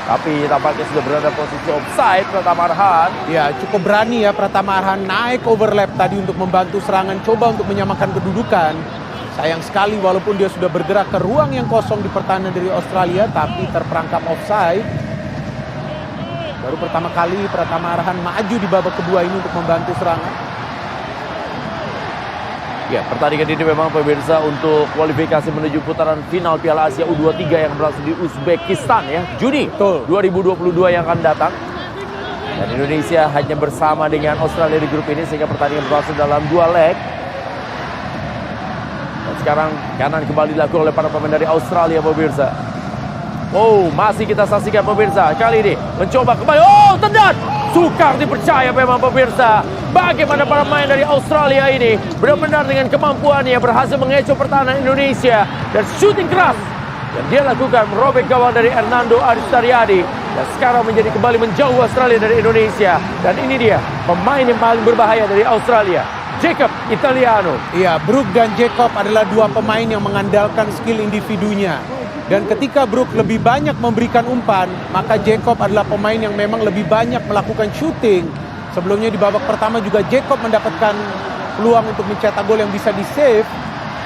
Tapi tampaknya sudah berada posisi offside Pratama Arhan. Ya, cukup berani ya Pratama Arhan naik overlap tadi untuk membantu serangan, coba untuk menyamakan kedudukan. Sayang sekali walaupun dia sudah bergerak ke ruang yang kosong di pertahanan dari Australia, tapi terperangkap offside. Baru pertama kali Pratama Arhan maju di babak kedua ini untuk membantu serangan. Ya, pertandingan ini memang pemirsa untuk kualifikasi menuju putaran final Piala Asia U23 yang berlangsung di Uzbekistan ya, Juni Betul. 2022 yang akan datang. Dan Indonesia hanya bersama dengan Australia di grup ini sehingga pertandingan berlangsung dalam 2 leg. Dan sekarang kanan kembali dilakukan oleh para pemain dari Australia pemirsa. Oh, masih kita saksikan pemirsa. Kali ini mencoba kembali. Oh, tendan! Sukar dipercaya memang pemirsa. Bagaimana para pemain dari Australia ini benar-benar dengan kemampuannya berhasil mengecoh pertahanan Indonesia. Dan shooting keras yang dia lakukan merobek gawang dari Hernando Aristariadi. Dan sekarang menjadi kembali menjauh Australia dari Indonesia. Dan ini dia pemain yang paling berbahaya dari Australia, Jacob Italiano. Iya, Brook dan Jacob adalah dua pemain yang mengandalkan skill individunya. Dan ketika Brook lebih banyak memberikan umpan, maka Jacob adalah pemain yang memang lebih banyak melakukan shooting. Sebelumnya di babak pertama juga Jacob mendapatkan peluang untuk mencetak gol yang bisa di-save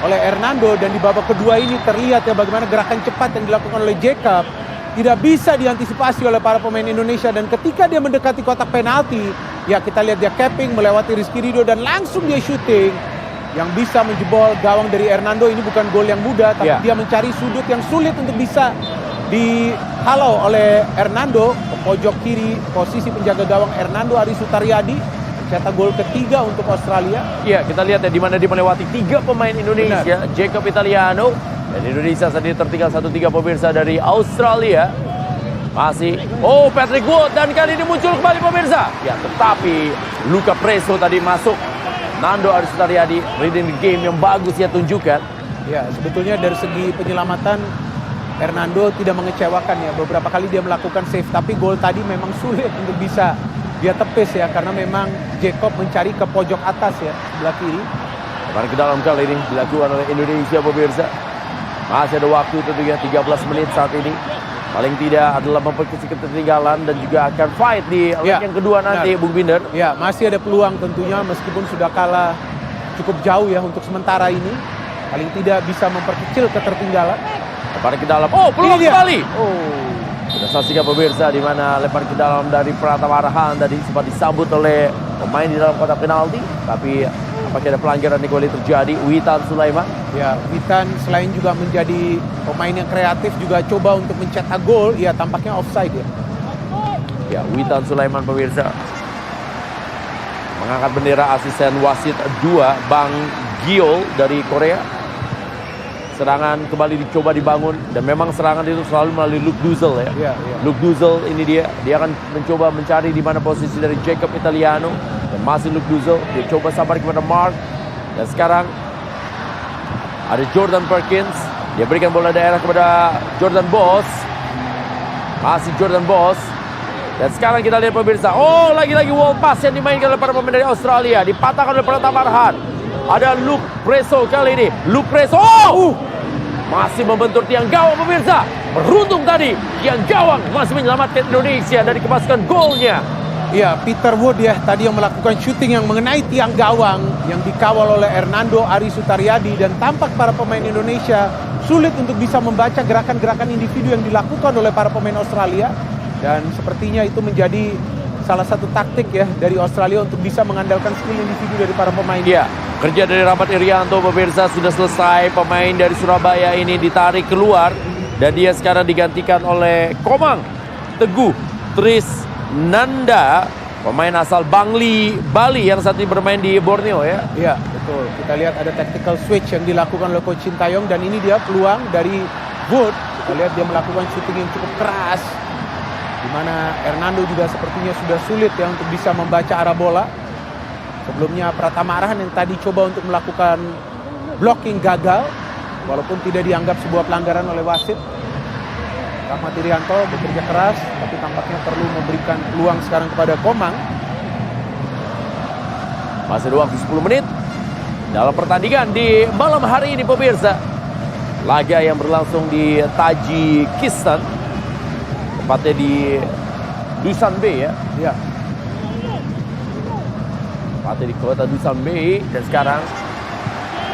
oleh Hernando. Dan di babak kedua ini terlihat ya bagaimana gerakan cepat yang dilakukan oleh Jacob tidak bisa diantisipasi oleh para pemain Indonesia. Dan ketika dia mendekati kotak penalti, ya kita lihat dia capping melewati Rizky Ridho dan langsung dia shooting yang bisa menjebol gawang dari Hernando. Ini bukan gol yang mudah, tapi dia mencari sudut yang sulit untuk bisa dihalau oleh Hernando. Ke pojok kiri posisi penjaga gawang Hernando Aristariadi mencetak gol ketiga untuk Australia. Iya, kita lihat ya di mana dia melewati 3 pemain Indonesia. Benar. Jacob Italiano dan Indonesia saat ini tertinggal 1-3 pemirsa dari Australia. Masih, oh Patrick Wood dan kali ini muncul kembali pemirsa. Ya, tetapi Luka Preso tadi masuk. Nando Aristariadi reading the game yang bagus ya tunjukkan. Ya, sebetulnya dari segi penyelamatan Hernando tidak mengecewakan ya. Beberapa kali dia melakukan save, tapi gol tadi memang sulit untuk bisa dia tepis ya, karena memang Jacob mencari ke pojok atas ya, sebelah kiri. Kembali ke dalam kali ini dilakukan oleh Indonesia pemirsa. Masih ada waktu tentunya 13 menit saat ini. Paling tidak adalah memperkecil ketertinggalan dan juga akan fight di leg yang kedua nanti, Bung Binder. Ya, masih ada peluang tentunya meskipun sudah kalah cukup jauh ya untuk sementara ini. Paling tidak bisa memperkecil ketertinggalan. Lempar ke dalam. Oh, peluang kembali. Oh. Kita saksikan pemirsa di mana lempar ke dalam dari Pratama Arhan tadi sempat disambut oleh pemain di dalam kotak penalti, tapi apakah ada pelanggaran yang kembali terjadi? Witan Sulaiman. Ya, Witan selain juga menjadi pemain yang kreatif juga coba untuk mencetak gol, ya tampaknya offside ya. Ya, Witan Sulaiman pemirsa mengangkat bendera asisten wasit 2 Bang Gyo dari Korea. Serangan kembali dicoba dibangun dan memang serangan itu selalu melalui Luke Duzel ya. Luke Duzel ini dia akan mencoba mencari di mana posisi dari Jacob Italiano dan masih Luke Duzel. Dia coba sabar kepada Mark dan sekarang ada Jordan Perkins. Dia berikan bola daerah kepada Jordan Boss. Masih Jordan Boss. Dan sekarang kita lihat pemirsa. Oh, lagi-lagi wall pass yang dimainkan oleh para pemain dari Australia. Dipatahkan oleh Pratama Arhan. Ada Luke Preso kali ini. Luke Preso. Masih membentur tiang gawang pemirsa. Beruntung tadi tiang gawang masih menyelamatkan Indonesia dari kemasukan golnya. Ya, Peter Wood ya tadi yang melakukan syuting yang mengenai tiang gawang yang dikawal oleh Hernando Aristariadi, dan tampak para pemain Indonesia sulit untuk bisa membaca gerakan-gerakan individu yang dilakukan oleh para pemain Australia. Dan sepertinya itu menjadi salah satu taktik ya dari Australia untuk bisa mengandalkan skill individu dari para pemain. Ya, kerja dari Rahmat Irianto pemirsa sudah selesai. Pemain dari Surabaya ini ditarik keluar dan dia sekarang digantikan oleh Komang Teguh Trisnanda, pemain asal Bangli, Bali yang saat ini bermain di Borneo ya. Iya, betul. Kita lihat ada tactical switch yang dilakukan oleh Coach Sintayong dan ini dia peluang dari Wood. Kita lihat dia melakukan shooting yang cukup keras, di mana Hernando juga sepertinya sudah sulit ya untuk bisa membaca arah bola. Sebelumnya Pratama Arhan yang tadi coba untuk melakukan blocking gagal, walaupun tidak dianggap sebuah pelanggaran oleh wasit. Rahmat Irianto bekerja keras, tapi tampaknya perlu memberikan peluang sekarang kepada Komang. Masih ada waktu 10 menit dalam pertandingan di malam hari ini pemirsa. Laga yang berlangsung di Tajikistan, tepatnya di Dushanbe ya. Ya. Tepatnya di kota Dushanbe. Dan sekarang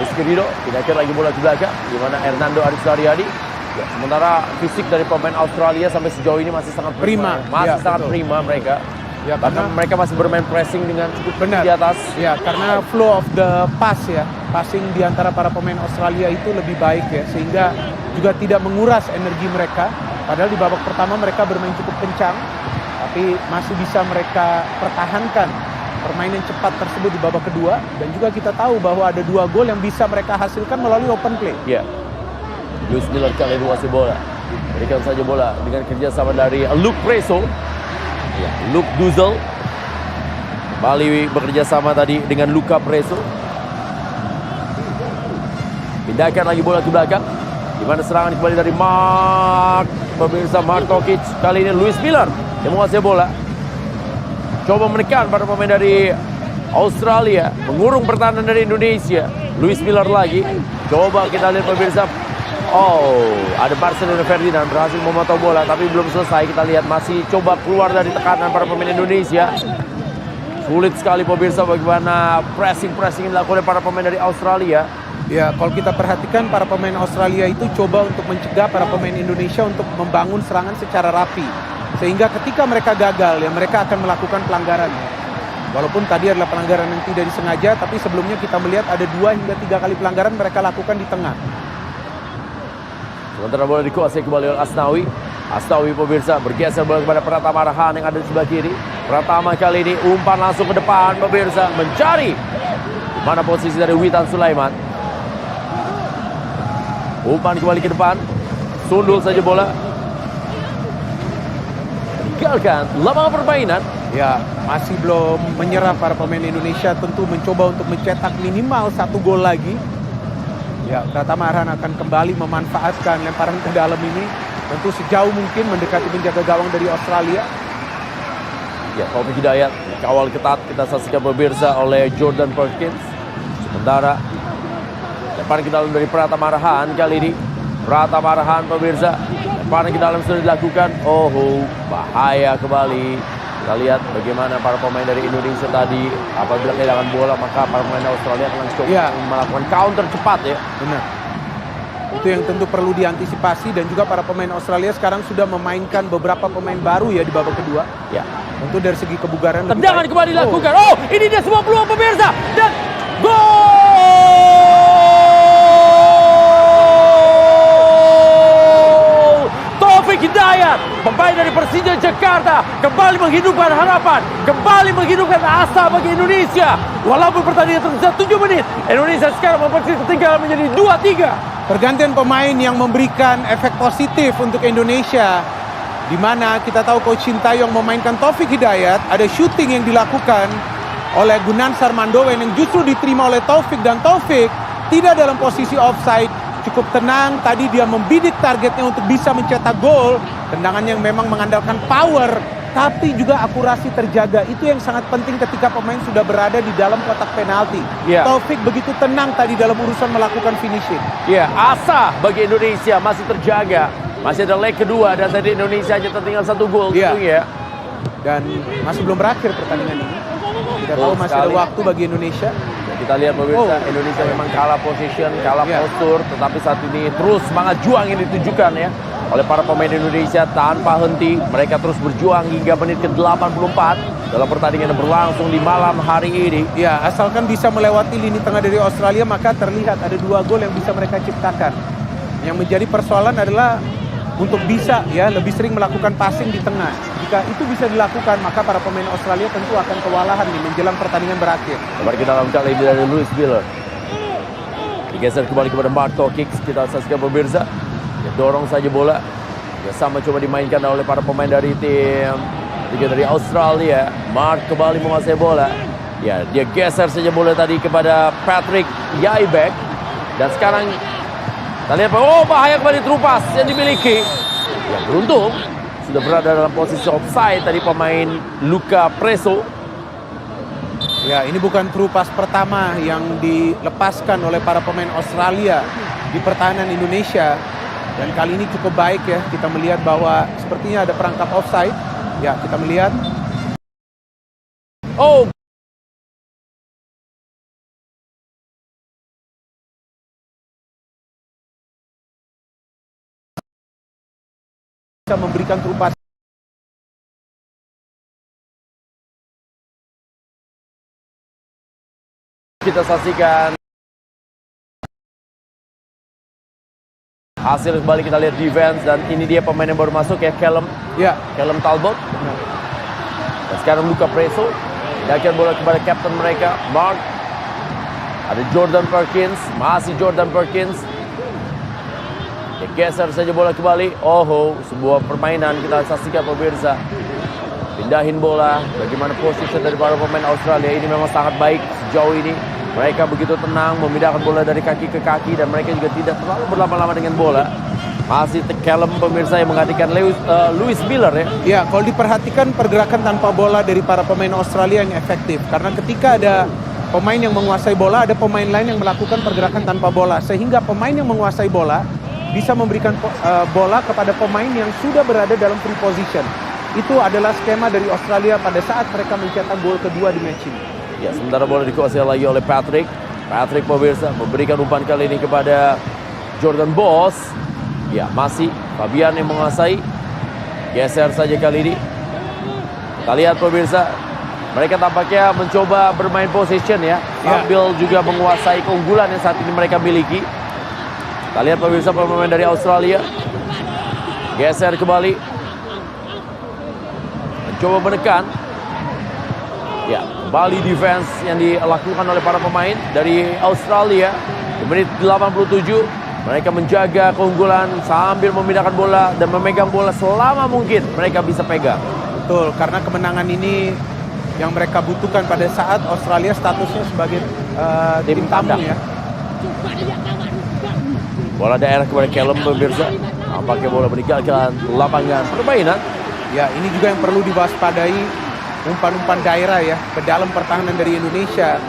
Rizky Ridho pindahkan lagi bola ke belakang, di mana Hernando Aris Haryadi. Ya, sementara fisik dari pemain Australia sampai sejauh ini masih sangat prima. Masih sangat betul. prima mereka. Ya, Bahkan mereka masih bermain pressing dengan cukup benar di atas. Ya, karena flow of the pass ya, passing di antara para pemain Australia itu lebih baik ya, sehingga juga tidak menguras energi mereka. Padahal di babak pertama mereka bermain cukup kencang, tapi masih bisa mereka pertahankan permainan cepat tersebut di babak kedua. Dan juga kita tahu bahwa ada 2 gol yang bisa mereka hasilkan melalui open play. Ya, Luis Miller kali menguasai bola, berikan saja bola dengan kerjasama dari Luke Preso. Ya, Luke Duzel kembali bekerja sama tadi dengan Luka Preso. Pindahkan lagi bola ke belakang, di mana serangan kembali dari pemirsa Mark Tokic. Kali ini Luis Miller yang menguasai bola, coba menekan para pemain dari Australia, mengurung pertahanan dari Indonesia. Luis Miller lagi, coba kita lihat pemirsa. Oh, ada Marcelino Ferdinand berhasil memotong bola, tapi belum selesai. Kita lihat masih coba keluar dari tekanan para pemain Indonesia. Sulit sekali pemirsa bagaimana pressing yang dilakukan oleh para pemain dari Australia. Ya, kalau kita perhatikan para pemain Australia itu coba untuk mencegah para pemain Indonesia untuk membangun serangan secara rapi. Sehingga ketika mereka gagal, ya mereka akan melakukan pelanggaran. Walaupun tadi adalah pelanggaran yang tidak disengaja, tapi sebelumnya kita melihat ada 2 hingga 3 kali pelanggaran mereka lakukan di tengah. Sementara bola dikuasai kembali oleh Asnawi. Asnawi pemirsa bergeser bola kepada Pratama Arhan yang ada di sebelah kiri. Pratama kali ini umpan langsung ke depan pemirsa, mencari di mana posisi dari Witan Sulaiman. Umpan kembali ke depan, sundul saja bola, tinggalkan lapangan permainan. Ya, masih belum menyerah para pemain Indonesia, tentu mencoba untuk mencetak minimal 1 gol lagi. Ya, Pratama Arhan akan kembali memanfaatkan lemparan ke dalam ini, tentu sejauh mungkin mendekati penjaga gawang dari Australia. Ya, Taufik Hidayat dikawal ketat, kita saksikan pemirsa oleh Jordan Perkins. Sementara lemparan ke dalam dari Pratama Arhan kali ini. Pratama Arhan pemirsa, lemparan ke dalam sudah dilakukan. Oh, bahaya kembali. Kita lihat bagaimana para pemain dari Indonesia tadi, apabila kehilangan bola maka para pemain Australia akan langsung melakukan counter cepat ya. Benar. Itu yang tentu perlu diantisipasi, dan juga para pemain Australia sekarang sudah memainkan beberapa pemain baru ya di babak kedua. Ya. Tentu dari segi kebugaran. Tendangan kembali dilakukan. Oh, ini dia semua peluang pemirsa dan gol! Taufik Hidayat, pemain dari Persija Jakarta, kembali menghidupkan harapan, kembali menghidupkan asa bagi Indonesia. Walaupun pertandingan tersisa 7 menit, Indonesia sekarang memperkecil ketinggalan menjadi 2-3. Pergantian pemain yang memberikan efek positif untuk Indonesia, di mana kita tahu Coach Sintayong memainkan Taufik Hidayat. Ada shooting yang dilakukan oleh Gunansar Mandowen yang justru diterima oleh Taufik, dan Taufik tidak dalam posisi offside. Cukup tenang, tadi dia membidik targetnya untuk bisa mencetak gol. Tendangan yang memang mengandalkan power, tapi juga akurasi terjaga. Itu yang sangat penting ketika pemain sudah berada di dalam kotak penalti. Taufik begitu tenang tadi dalam urusan melakukan finishing. Ya, asa bagi Indonesia masih terjaga. Masih ada leg kedua dan tadi Indonesia hanya tertinggal 1 gol tentunya. Dan masih belum berakhir pertandingan ini. Kita tahu masih ada waktu bagi Indonesia. Kita lihat pemirsa, Indonesia memang kalah position, kalah postur, tetapi saat ini terus semangat juang yang ditunjukkan ya oleh para pemain Indonesia tanpa henti. Mereka terus berjuang hingga menit ke-84 dalam pertandingan yang berlangsung di malam hari ini. Ya, asalkan bisa melewati lini tengah dari Australia, maka terlihat ada 2 gol yang bisa mereka ciptakan. Yang menjadi persoalan adalah untuk bisa ya lebih sering melakukan passing di tengah. Jika itu bisa dilakukan, maka para pemain Australia tentu akan kewalahan nih menjelang pertandingan berakhir. Kembali ke dalam kali ini dari Louis Miller. Digeser kembali kepada Mark Tokic. Kita saksikan pemirsa. Dia dorong saja bola. Dia sama coba dimainkan oleh para pemain dari tim dari Australia. Mark kembali menguasai bola. Ya, dia geser saja bola tadi kepada Patrick Yaibek. Dan sekarang kita lihat, oh bahaya kembali terupas yang dimiliki. Ya, beruntung sudah berada dalam posisi offside tadi pemain Luca Preso. Ya, ini bukan terupas pertama yang dilepaskan oleh para pemain Australia di pertahanan Indonesia. Dan kali ini cukup baik ya, kita melihat bahwa sepertinya ada perangkap offside. Ya, kita melihat. Oh, bisa memberikan terupas. kita saksikan hasil kembali, kita lihat defense, dan ini dia pemain yang baru masuk ya, Callum Talbot. Dan sekarang Luca Preso. Dakian bola kepada kapten mereka, Mark. Ada Jordan Perkins, masih Jordan Perkins. Dia geser saja bola kembali. Oh, sebuah permainan kita saksikan pemirsa. Pindahin bola, bagaimana posisi dari para pemain Australia ini memang sangat baik sejauh ini. Mereka begitu tenang memindahkan bola dari kaki ke kaki dan mereka juga tidak terlalu berlama-lama dengan bola. Masih Callum pemirsa yang menggantikan Louis Miller ya. Ya, kalau diperhatikan pergerakan tanpa bola dari para pemain Australia yang efektif. Karena ketika ada pemain yang menguasai bola, ada pemain lain yang melakukan pergerakan tanpa bola. Sehingga pemain yang menguasai bola bisa memberikan bola kepada pemain yang sudah berada dalam free position. Itu adalah skema dari Australia pada saat mereka mencetak gol kedua di match ini. Ya, sementara bola dikuasai lagi oleh Patrick. Patrick pemirsa memberikan umpan kali ini kepada Jordan Boss. Ya, masih Fabian yang menguasai. Geser saja kali ini. Kita lihat pemirsa, mereka tampaknya mencoba bermain possession ya, sambil juga menguasai keunggulan yang saat ini mereka miliki. Kita lihat pemirsa pemain dari Australia. Geser kembali. Mencoba menekan. Ya, kembali defense yang dilakukan oleh para pemain dari Australia. Di menit 87, mereka menjaga keunggulan sambil memindahkan bola dan memegang bola selama mungkin mereka bisa pegang. Betul, karena kemenangan ini yang mereka butuhkan pada saat Australia statusnya sebagai tim tamu ya. Bola daerah kepada Callum pemirsa. Nampaknya bola meninggalkan lapangan permainan. Ya, ini juga yang perlu diwaspadai. Umpan-umpan daerah ya ke dalam pertahanan dari Indonesia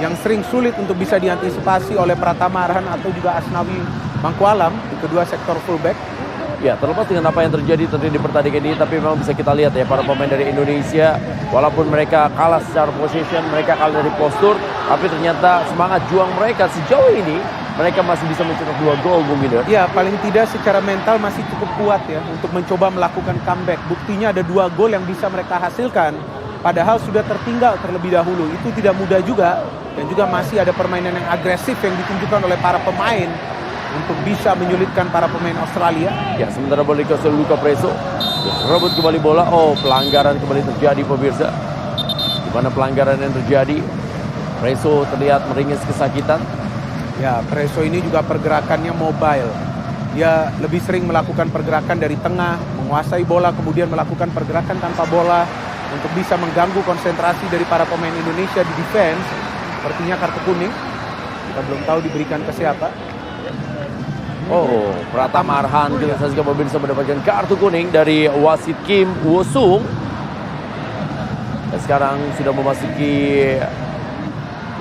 yang sering sulit untuk bisa diantisipasi oleh Pratama Arhan atau juga Asnawi Mangkualam di kedua sektor fullback. Ya, terlepas dengan apa yang terjadi di pertandingan ini, tapi memang bisa kita lihat ya, para pemain dari Indonesia walaupun mereka kalah secara position, mereka kalah dari postur, tapi ternyata semangat juang mereka sejauh ini mereka masih bisa mencetak 2 gol, Bung Gideon. Ya, paling tidak secara mental masih cukup kuat ya untuk mencoba melakukan comeback. Buktinya ada 2 gol yang bisa mereka hasilkan, padahal sudah tertinggal terlebih dahulu. Itu tidak mudah juga, dan juga masih ada permainan yang agresif yang ditunjukkan oleh para pemain untuk bisa menyulitkan para pemain Australia. Ya, sementara bola dikuasai Luca Preso. Rebut kembali bola. Oh, pelanggaran kembali terjadi pemirsa. Di mana pelanggaran yang terjadi? Preso terlihat meringis kesakitan. Ya, Preso ini juga pergerakannya mobile. Dia lebih sering melakukan pergerakan dari tengah, menguasai bola, kemudian melakukan pergerakan tanpa bola untuk bisa mengganggu konsentrasi dari para pemain Indonesia di defense. Sepertinya kartu kuning. Kita belum tahu diberikan ke siapa. Oh, Pratama Arhan kita saksikan pemirsa mendapatkan kartu kuning dari wasit Kim Wosung. Dan sekarang sudah memasuki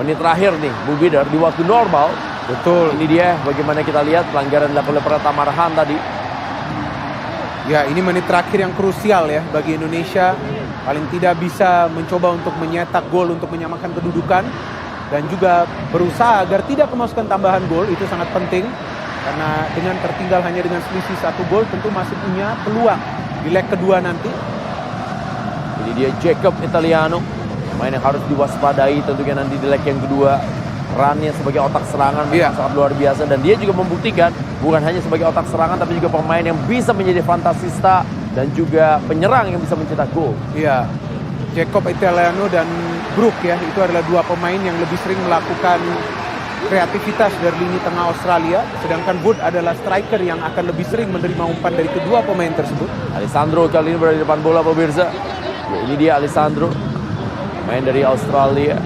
menit terakhir nih, Bung Bidar, di waktu normal. Betul. Ini dia bagaimana kita lihat pelanggaran dilakukan oleh Pratama Arhan tadi. Ya, ini menit terakhir yang krusial ya bagi Indonesia. Paling tidak bisa mencoba untuk menyetak gol untuk menyamakan kedudukan. Dan juga berusaha agar tidak kemasukan tambahan gol, itu sangat penting. Karena dengan tertinggal hanya dengan selisih 1 gol tentu masih punya peluang di leg kedua nanti. Ini dia Jacob Italiano, pemain yang harus diwaspadai tentunya nanti di leg yang kedua. Perannya sebagai otak serangan memang sangat luar biasa, dan dia juga membuktikan bukan hanya sebagai otak serangan tapi juga pemain yang bisa menjadi fantasista dan juga penyerang yang bisa mencetak gol. Iya, Jacob Italiano dan Brook ya, itu adalah 2 pemain yang lebih sering melakukan kreativitas dari lini tengah Australia, sedangkan Wood adalah striker yang akan lebih sering menerima umpan dari kedua pemain tersebut. Alessandro kali ini berada di depan bola pemirsa. Ya, ini dia Alessandro, main dari Australia.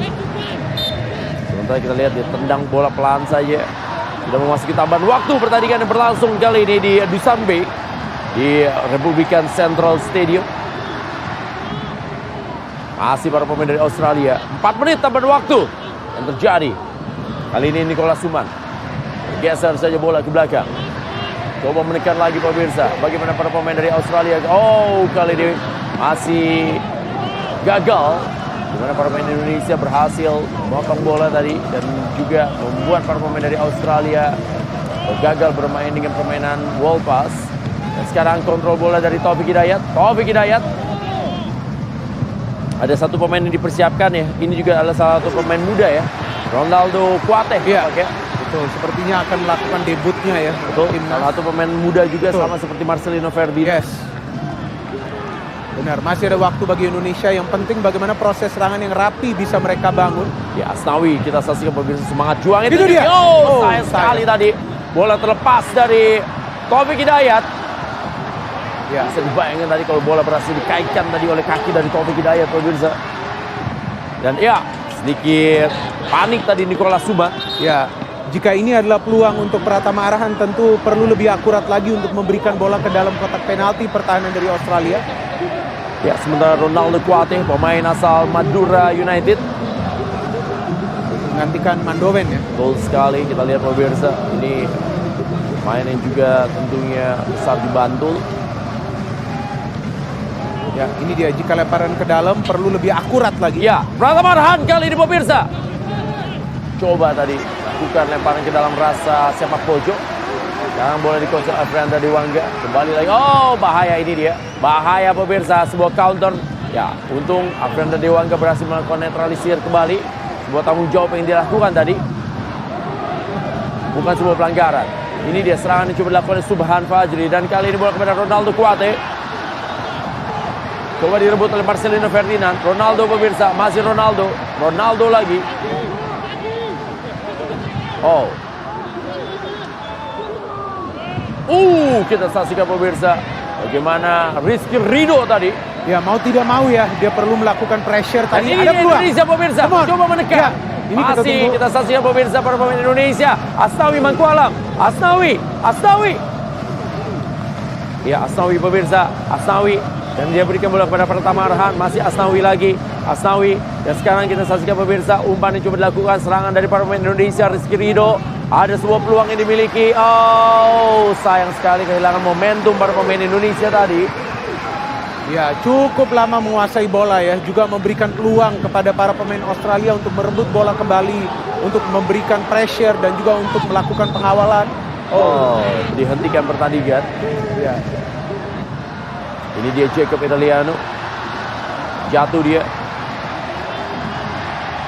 Sementara kita lihat dia tendang bola pelan saja. Sudah memasuki tambahan waktu, pertandingan yang berlangsung kali ini di Dusanbe di Republican Central Stadium. Masih para pemain dari Australia. 4 menit tambahan waktu yang terjadi. Kali ini Nicholas Suman geser saja bola ke belakang. Coba menekan lagi pemirsa. Bagaimana para pemain dari Australia? Oh, kali ini masih gagal. Dimana para pemain Indonesia berhasil memotong bola tadi dan juga membuat para pemain dari Australia gagal bermain dengan permainan wall pass. Dan sekarang kontrol bola dari Taufik Hidayat. Taufik Hidayat. Ada 1 pemain yang dipersiapkan ya. Ini juga adalah salah satu pemain muda ya. Ronaldo Kuate. Iya, betul. Sepertinya akan melakukan debutnya ya. Betul. Salah satu pemain muda juga, betul, sama seperti Marcelino Ferdinand. Yes. Benar, masih ada waktu bagi Indonesia. Yang penting bagaimana proses serangan yang rapi bisa mereka bangun. Ya, Asnawi kita saksikan pemirsa, semangat juang itu dia. Sayang sekali tadi. Bola terlepas dari Taufik Hidayat. Ya, bisa dibayangkan tadi kalau bola berhasil dikaitkan tadi oleh kaki dari Taufik Hidayat pemirsa. Dan ya, sedikit panik tadi Nicholas Suman. Ya, jika ini adalah peluang untuk Pratama Arhan, tentu perlu lebih akurat lagi untuk memberikan bola ke dalam kotak penalti pertahanan dari Australia. Ya, sementara Ronaldo Kuate, pemain asal Madura United, menggantikan Mandoven ya. Betul sekali, kita lihat pemirsa, ini pemain yang juga tentunya besar di Bantul. Ya, ini dia, jika lemparan ke dalam perlu lebih akurat lagi. Ya, Pratama Arhan kali ini pemirsa. Coba tadi lakukan lemparan ke dalam rasa sepak pojok. Sekarang bola dikocok Afrianda Dewangga. Kembali lagi. Oh, bahaya ini dia. Bahaya pemirsa, sebuah counter. Ya, untung Afrianda Dewangga berhasil melakukan netralisir kembali. Sebuah tanggung jawab yang dilakukan tadi. Bukan sebuah pelanggaran. Ini dia serangan yang coba dilakukan oleh Subhan Fajri. Dan kali ini bola kepada Ronaldo Kuate. Coba direbut oleh Marcelino Ferdinand. Ronaldo pemirsa, masih Ronaldo. Ronaldo lagi. Oh. Kita saksikan pemirsa bagaimana Rizky Ridho tadi. Ya, mau tidak mau ya, dia perlu melakukan pressure tadi. Ada peluang. Indonesia pemirsa, coba menekan. Ya, ini masih kita saksikan pemirsa para pemain Indonesia. Asnawi Mangkualam. Asnawi. Ya, Asnawi pemirsa, Asnawi. Dan dia berikan bola kepada Pratama Arhan. Masih Asnawi lagi. Asnawi. Dan sekarang kita saksikan pemirsa umpan yang coba dilakukan, serangan dari para pemain Indonesia. Rizky Ridho. Ada sebuah peluang yang dimiliki. Oh, sayang sekali kehilangan momentum para pemain Indonesia tadi. Ya, cukup lama menguasai bola ya. Juga memberikan peluang kepada para pemain Australia untuk merebut bola kembali. Untuk memberikan pressure dan juga untuk melakukan pengawalan. Oh, dihentikan pertandingan. Ya. Ini dia Jacob Italiano. Jatuh dia.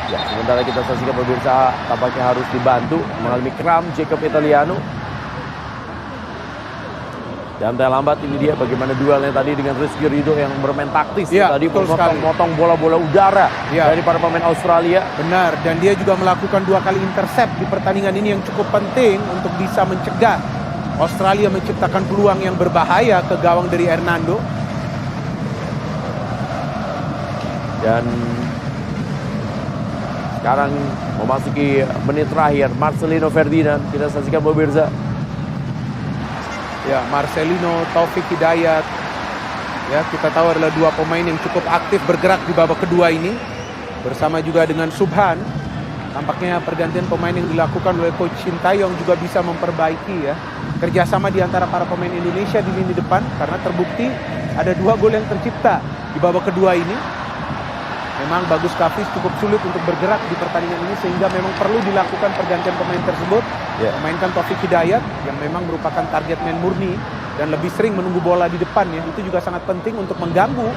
Ya, sementara kita saksikan pemirsa tampaknya harus dibantu mengalami kram Jacob Italiano. Dan terlambat ini dia bagaimana duelnya tadi dengan Rizky Ridho yang bermain taktis ya, tadi memotong bola-bola udara dari para pemain Australia. Benar, dan dia juga melakukan 2 kali intercept di pertandingan ini yang cukup penting untuk bisa mencegah Australia menciptakan peluang yang berbahaya ke gawang dari Hernando. Dan sekarang memasuki menit terakhir, Marcelino Ferdinand, kita saksikan pemirsa. Ya, Marcelino, Taufik Hidayat. Ya, kita tahu adalah 2 pemain yang cukup aktif bergerak di babak kedua ini. Bersama juga dengan Subhan. Tampaknya pergantian pemain yang dilakukan oleh Coach Sintayong juga bisa memperbaiki ya kerjasama di antara para pemain Indonesia di lini depan. Karena terbukti ada 2 gol yang tercipta di babak kedua ini. Memang Bagus Kavis cukup sulit untuk bergerak di pertandingan ini sehingga memang perlu dilakukan pergantian pemain tersebut. Memainkan Taufik Hidayat yang memang merupakan target man murni dan lebih sering menunggu bola di depan ya. Itu juga sangat penting untuk mengganggu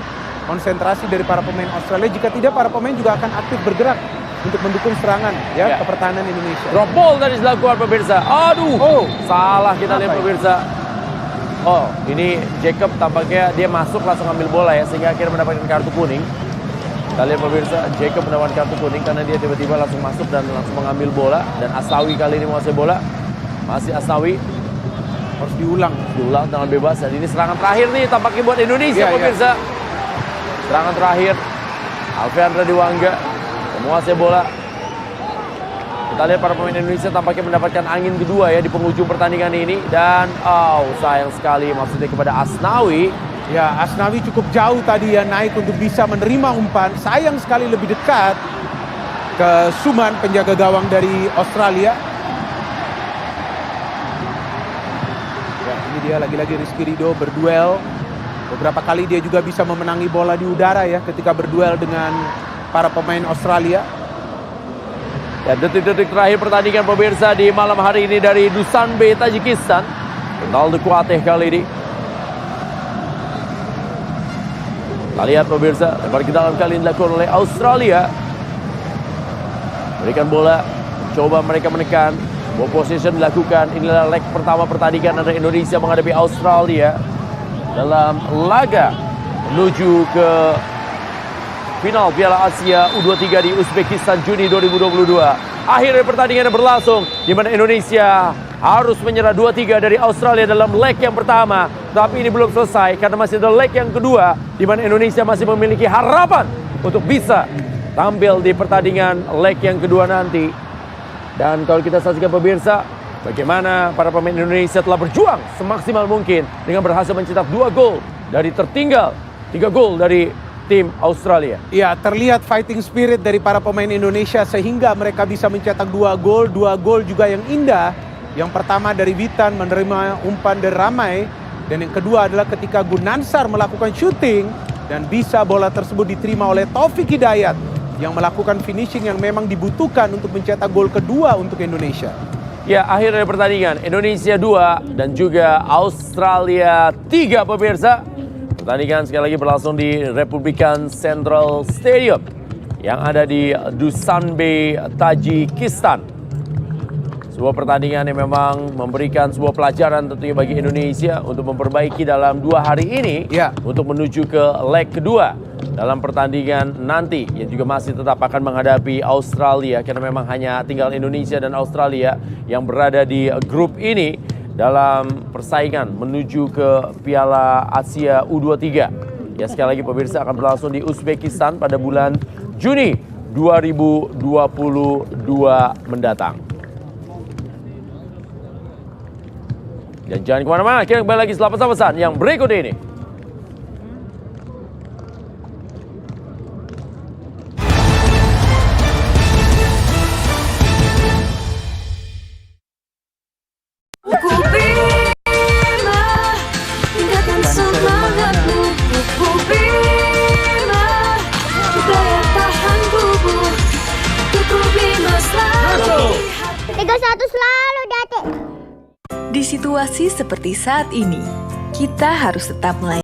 konsentrasi dari para pemain Australia. Jika tidak, para pemain juga akan aktif bergerak untuk mendukung serangan ya ke pertahanan Indonesia. Drop ball tadi dilakukan pemirsa. Aduh, salah kita lihat pemirsa. Oh, ini Jacob tampaknya dia masuk langsung ambil bola ya sehingga akhirnya mendapatkan kartu kuning. Kita lihat pemirsa, Jacob mendapatkan kartu kuning karena dia tiba-tiba langsung masuk dan langsung mengambil bola. Dan Asnawi kali ini menguasai bola. Masih Asnawi. Harus diulang dengan bebas. Dan ini serangan terakhir nih tampaknya buat Indonesia pemirsa. Serangan terakhir. Alfiandra Dewangga menguasai bola. Kita lihat para pemain Indonesia tampaknya mendapatkan angin kedua ya di penghujung pertandingan ini. Dan sayang sekali maksudnya kepada Asnawi. Ya, Asnawi cukup jauh tadi ya naik untuk bisa menerima umpan. Sayang sekali lebih dekat ke Suman, penjaga gawang dari Australia. Ya, ini dia lagi-lagi Rizky Ridho berduel. Beberapa kali dia juga bisa memenangi bola di udara ya ketika berduel dengan para pemain Australia. Dan detik-detik terakhir pertandingan pemirsa di malam hari ini dari Dushanbe, Tajikistan. Ronaldo Kuateh kali ini. Kita lihat pemirsa, lempar ke dalam kali ini dilakukan oleh Australia. Berikan bola, coba mereka menekan. Ball possession dilakukan. Inilah leg pertama pertandingan antara Indonesia menghadapi Australia dalam laga menuju ke final Piala Asia U23 di Uzbekistan Juni 2022. Akhirnya pertandingan berlangsung di mana Indonesia harus menyerah 2-3 dari Australia dalam leg yang pertama. Tapi ini belum selesai karena masih ada leg yang kedua di mana Indonesia masih memiliki harapan untuk bisa tampil di pertandingan leg yang kedua nanti. Dan kalau kita saksikan pemirsa, bagaimana para pemain Indonesia telah berjuang semaksimal mungkin dengan berhasil mencetak 2 gol dari tertinggal 3 gol dari tim Australia. Ya, terlihat fighting spirit dari para pemain Indonesia sehingga mereka bisa mencetak 2 gol juga yang indah. Yang pertama dari Witan menerima umpan dari Ramai, dan yang kedua adalah ketika Gunansar melakukan shooting dan bisa bola tersebut diterima oleh Taufik Hidayat yang melakukan finishing yang memang dibutuhkan untuk mencetak gol kedua untuk Indonesia. Ya, akhir dari pertandingan Indonesia 2 dan juga Australia 3 pemirsa. Pertandingan sekali lagi berlangsung di Republican Central Stadium yang ada di Dushanbe, Tajikistan. Sebuah pertandingan yang memang memberikan sebuah pelajaran tentunya bagi Indonesia untuk memperbaiki dalam 2 hari ini untuk menuju ke leg kedua dalam pertandingan nanti yang juga masih tetap akan menghadapi Australia karena memang hanya tinggal Indonesia dan Australia yang berada di grup ini dalam persaingan menuju ke Piala Asia U23. Ya, sekali lagi pemirsa akan berlangsung di Uzbekistan pada bulan Juni 2022 mendatang. Dan jangan kemana-mana, kita kembali lagi setelah pesan-pesan yang berikut ini. Di situasi seperti saat ini, kita harus tetap melayani.